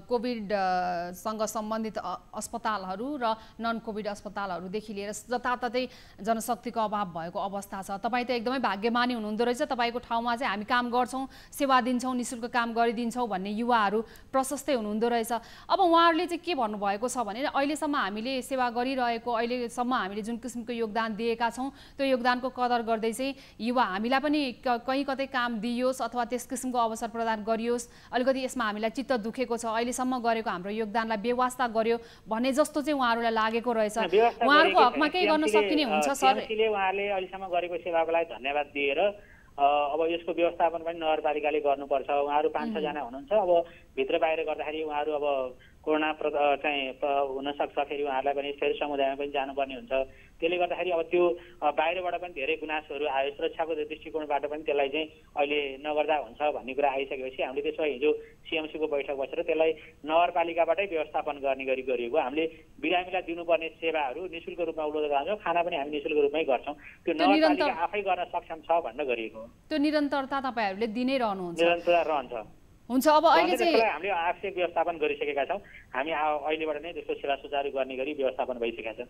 कोभिडसँग सम्बन्धित अस्पतालहरू र नन कोभिड अस्पतालहरूदेखि लिएर जताततै जनशक्तिको अभाव भएको अवस्था छ। तपाईँ त एकदमै भाग्यमानी हुनुहुँदो रहेछ, तपाईँको ठाउँमा चाहिँ हामी काम गर्छौँ, सेवा दिन्छौँ, निःशुल्क काम गरिदिन्छौँ भन्ने युवाहरू प्रशस्तै हुनुहुँदो रहेछ। अब उहाँहरूले चाहिँ के भन्नुभएको छ भने अहिलेसम्म हामीले सेवा गरिरहेको, अहिलेसम्म हामीले जुन किसिमको योगदान दिएका छौँ त्यो योगदानको कदर गर्दै चाहिँ युवा हामीलाई पनि कहीँ कतै काम दियोस् अथवा त्यस किसिमको अवसर प्रदान गरियोस्, अलिकति यसमा हामीलाई चित्त दुखेको छ, अहिलेसम्म गरेको हाम्रो योगदानलाई बेवास्ता गर्यो भन्ने जस्तो चाहिँ उहाँहरूलाई लागेको रहेछ। उहाँहरूको हकमा केही गर्न सकिने हुन्छ सर? उहाँहरूले अहिलेसम्म गरेको सेवाको लागि धन्यवाद दिएर अब यसको व्यवस्थापन पनि नगरपालिकाले गर्नुपर्छ। उहाँहरू 5-6 जना हुनुहुन्छ। अब भित्र बाहिर गर्दाखेरि उहाँहरू अब कोरोना चाहिँ हुनसक्छ, फेरि उहाँहरूलाई पनि फेरि समुदायमा पनि जानुपर्ने हुन्छ। त्यसले गर्दाखेरि अब त्यो बाहिरबाट पनि धेरै गुनासोहरू आयो। सुरक्षाको दृष्टिकोणबाट पनि त्यसलाई चाहिँ अहिले नगर्दा हुन्छ भन्ने कुरा आइसकेपछि हामीले त्यसो हिजो सिएमसीको बैठक बसेर त्यसलाई नगरपालिकाबाटै व्यवस्थापन गर्ने गरी गरिएको। हामीले बिरामीलाई दिनुपर्ने सेवाहरू निःशुल्क रूपमा उपलब्ध गराउँछौँ, खाना पनि हामी निःशुल्क रूपमै गर्छौँ। त्यो नगरपालिका आफै गर्न सक्षम छ भनेर गरिएको। त्यो निरन्तरता तपाईँहरूले दिनै रहनुहुन्छ? निरन्तरता रहन्छ। हुन्छ। अब अहिले चाहिँ हामीले आवश्यक व्यवस्थापन गरिसकेका छौँ। हामी अहिलेबाट नै त्यसको सेवा सुचारू गर्ने गरी व्यवस्थापन भइसकेका छ।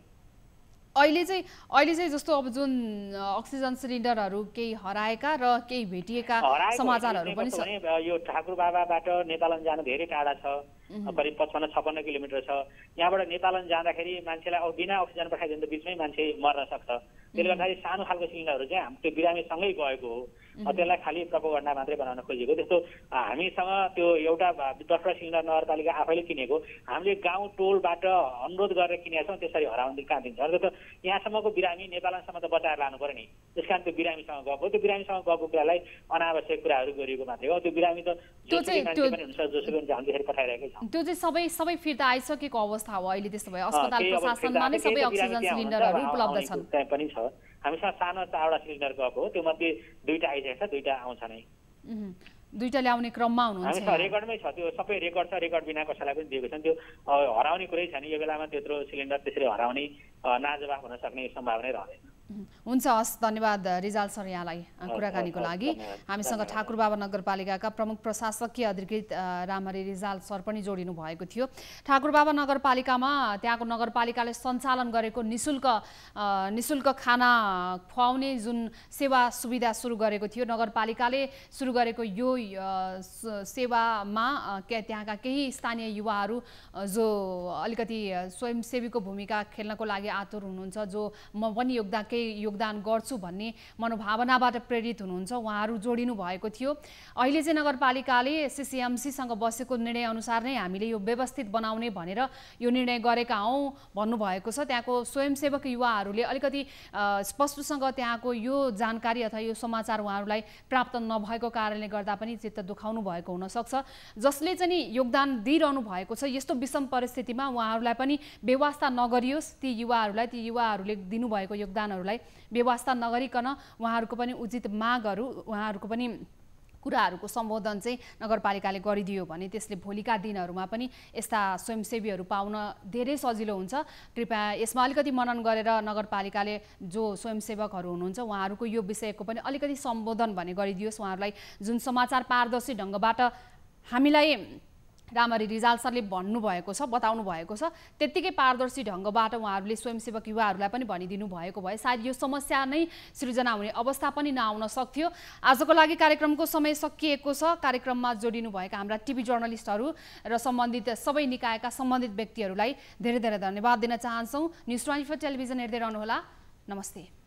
अहिले चाहिँ जस्तो अब जुन अक्सिजन सिलिन्डरहरू केही हराएका र केही भेटिएका समाचारहरू पनि छ। यो ठाकुरबाबाबाट नेपालमा जान धेरै टाढा छ, करिब 55-56 किलोमिटर छ। यहाँबाट नेपालमा जाँदाखेरि मान्छेलाई अब बिना अक्सिजन पठाइदिनु त बिचमै मान्छे मर्न सक्छ। त्यसले गर्दाखेरि सानो खालको सिलिन्डरहरू चाहिँ हाम्रो त्यो बिरामीसँगै गएको हो। त्यसलाई खालि प्रोपोगन्डा मात्रै बनाउन खोजेको। त्यस्तो हामीसँग त्यो एउटा 10वटा सिलिन्डर नगरपालिका आफैले किनेको, हामीले गाउँ टोलबाट अनुरोध गरेर किनेका छौँ। त्यसरी हराउन कहाँ दिन्छ? अर्को त यहाँसम्मको बिरामी नेपालसम्म त बचाएर लानु पर्यो नि। त्यस कारण त्यो बिरामीसँग गएको, त्यो बिरामीसँग गएको कुरालाई अनावश्यक कुराहरू गरिएको मात्रै हो। त्यो बिरामी त जोसुकै मान्छे पनि हुन्छ, जोसुकै हुन्छ, हामी त्यसरी पठाइरहेकै छौँ। त्यो चाहिँ सबै फिर्ता आइसकेको अवस्था हो अहिले? त्यस्तो भयो अस्पताल प्रशासनमा नै सबै अक्सिजन सिलिन्डरहरू उपलब्ध छन्? त्यहाँ पनि छ। हामीसँग सानो 4वटा सिलिन्डर गएको हो, त्यो मध्ये 2टा आइसकेको छ, 2टा आउँछ नै। 2टा ल्याउने क्रममा हुनुहुन्छ? हामी रेकर्डमै छ, त्यो सबै रेकर्ड छ। रेकर्ड बिना कसैलाई पनि दिएको छैन। त्यो हराउने कुरै छैन। यो बेलामा त्यत्रो सिलिन्डर त्यसरी हराउने नाजवाफ हुन सक्ने सम्भावना रहँदैन। हुन्छ, हस्, धन्यवाद रिजाल सर यहाँलाई कुराकानीको लागि। हामीसँग ठाकुरबाबा नगरपालिकाका प्रमुख प्रशासकीय अधिकृत रामहरि रिजाल सर पनि जोडिनु भएको थियो। ठाकुरबाबा नगरपालिकामा त्यहाँको नगरपालिकाले सञ्चालन गरेको निःशुल्क खाना खुवाउने जुन सेवा सुविधा सुरु गरेको थियो, नगरपालिकाले सुरु गरेको यो सेवामा त्यहाँका केही स्थानीय युवाहरू जो अलिकति स्वयंसेवीको भूमिका खेल्नको लागि आतुर हुनुहुन्छ, जो म पनि केही योगदान गर्छु भन्ने मनोभावनाबाट प्रेरित हुनुहुन्छ, उहाँहरू जोडिनु भएको थियो। अहिले चाहिँ नगरपालिकाले सिसिएमसीसँग बसेको निर्णय अनुसार नै हामीले यो व्यवस्थित बनाउने भनेर यो निर्णय गरेका हौँ भन्नुभएको छ। त्यहाँको स्वयंसेवक युवाहरूले अलिकति स्पष्टसँग त्यहाँको यो जानकारी अथवा यो समाचार उहाँहरूलाई प्राप्त नभएको कारणले गर्दा पनि चित्त दुखाउनु भएको हुनसक्छ। जसले चाहिँ योगदान दिइरहनु भएको छ, यस्तो विषम परिस्थितिमा उहाँहरूलाई पनि बेवास्ता नगरियोस्, ती युवाहरूले दिनुभएको योगदानहरूलाई बेवास्ता नगरिकन उहाँहरूको पनि उचित मागहरू, उहाँहरूको पनि कुराहरूको सम्बोधन चाहिँ नगरपालिकाले गरिदियो भने त्यसले भोलिका दिनहरूमा पनि यस्ता स्वयंसेवीहरू पाउन धेरै सजिलो हुन्छ। कृपया यसमा अलिकति मनन गरेर नगरपालिकाले जो स्वयंसेवकहरू हुनुहुन्छ उहाँहरूको यो विषयको पनि अलिकति सम्बोधन भने गरिदियोस्। उहाँहरूलाई जुन समाचार पारदर्शी ढङ्गबाट हामीलाई रामरी रिजाल सरले भन्नुभएको छ, बताउनु भएको छ, त्यत्तिकै पारदर्शी ढङ्गबाट उहाँहरूले स्वयंसेवक युवाहरूलाई पनि भनिदिनु भएको भए सायद यो समस्या नै सृजना हुने अवस्था पनि नआउन सक्थ्यो। आजको लागि कार्यक्रमको समय सकिएको छ। कार्यक्रममा जोडिनु भएका हाम्रा टिभी जर्नलिस्टहरू र सम्बन्धित सबै निकायका सम्बन्धित व्यक्तिहरूलाई धेरै धेरै धन्यवाद दिन चाहन्छौँ। न्युज 24 टेलिभिजन हेर्दै रहनुहोला। नमस्ते।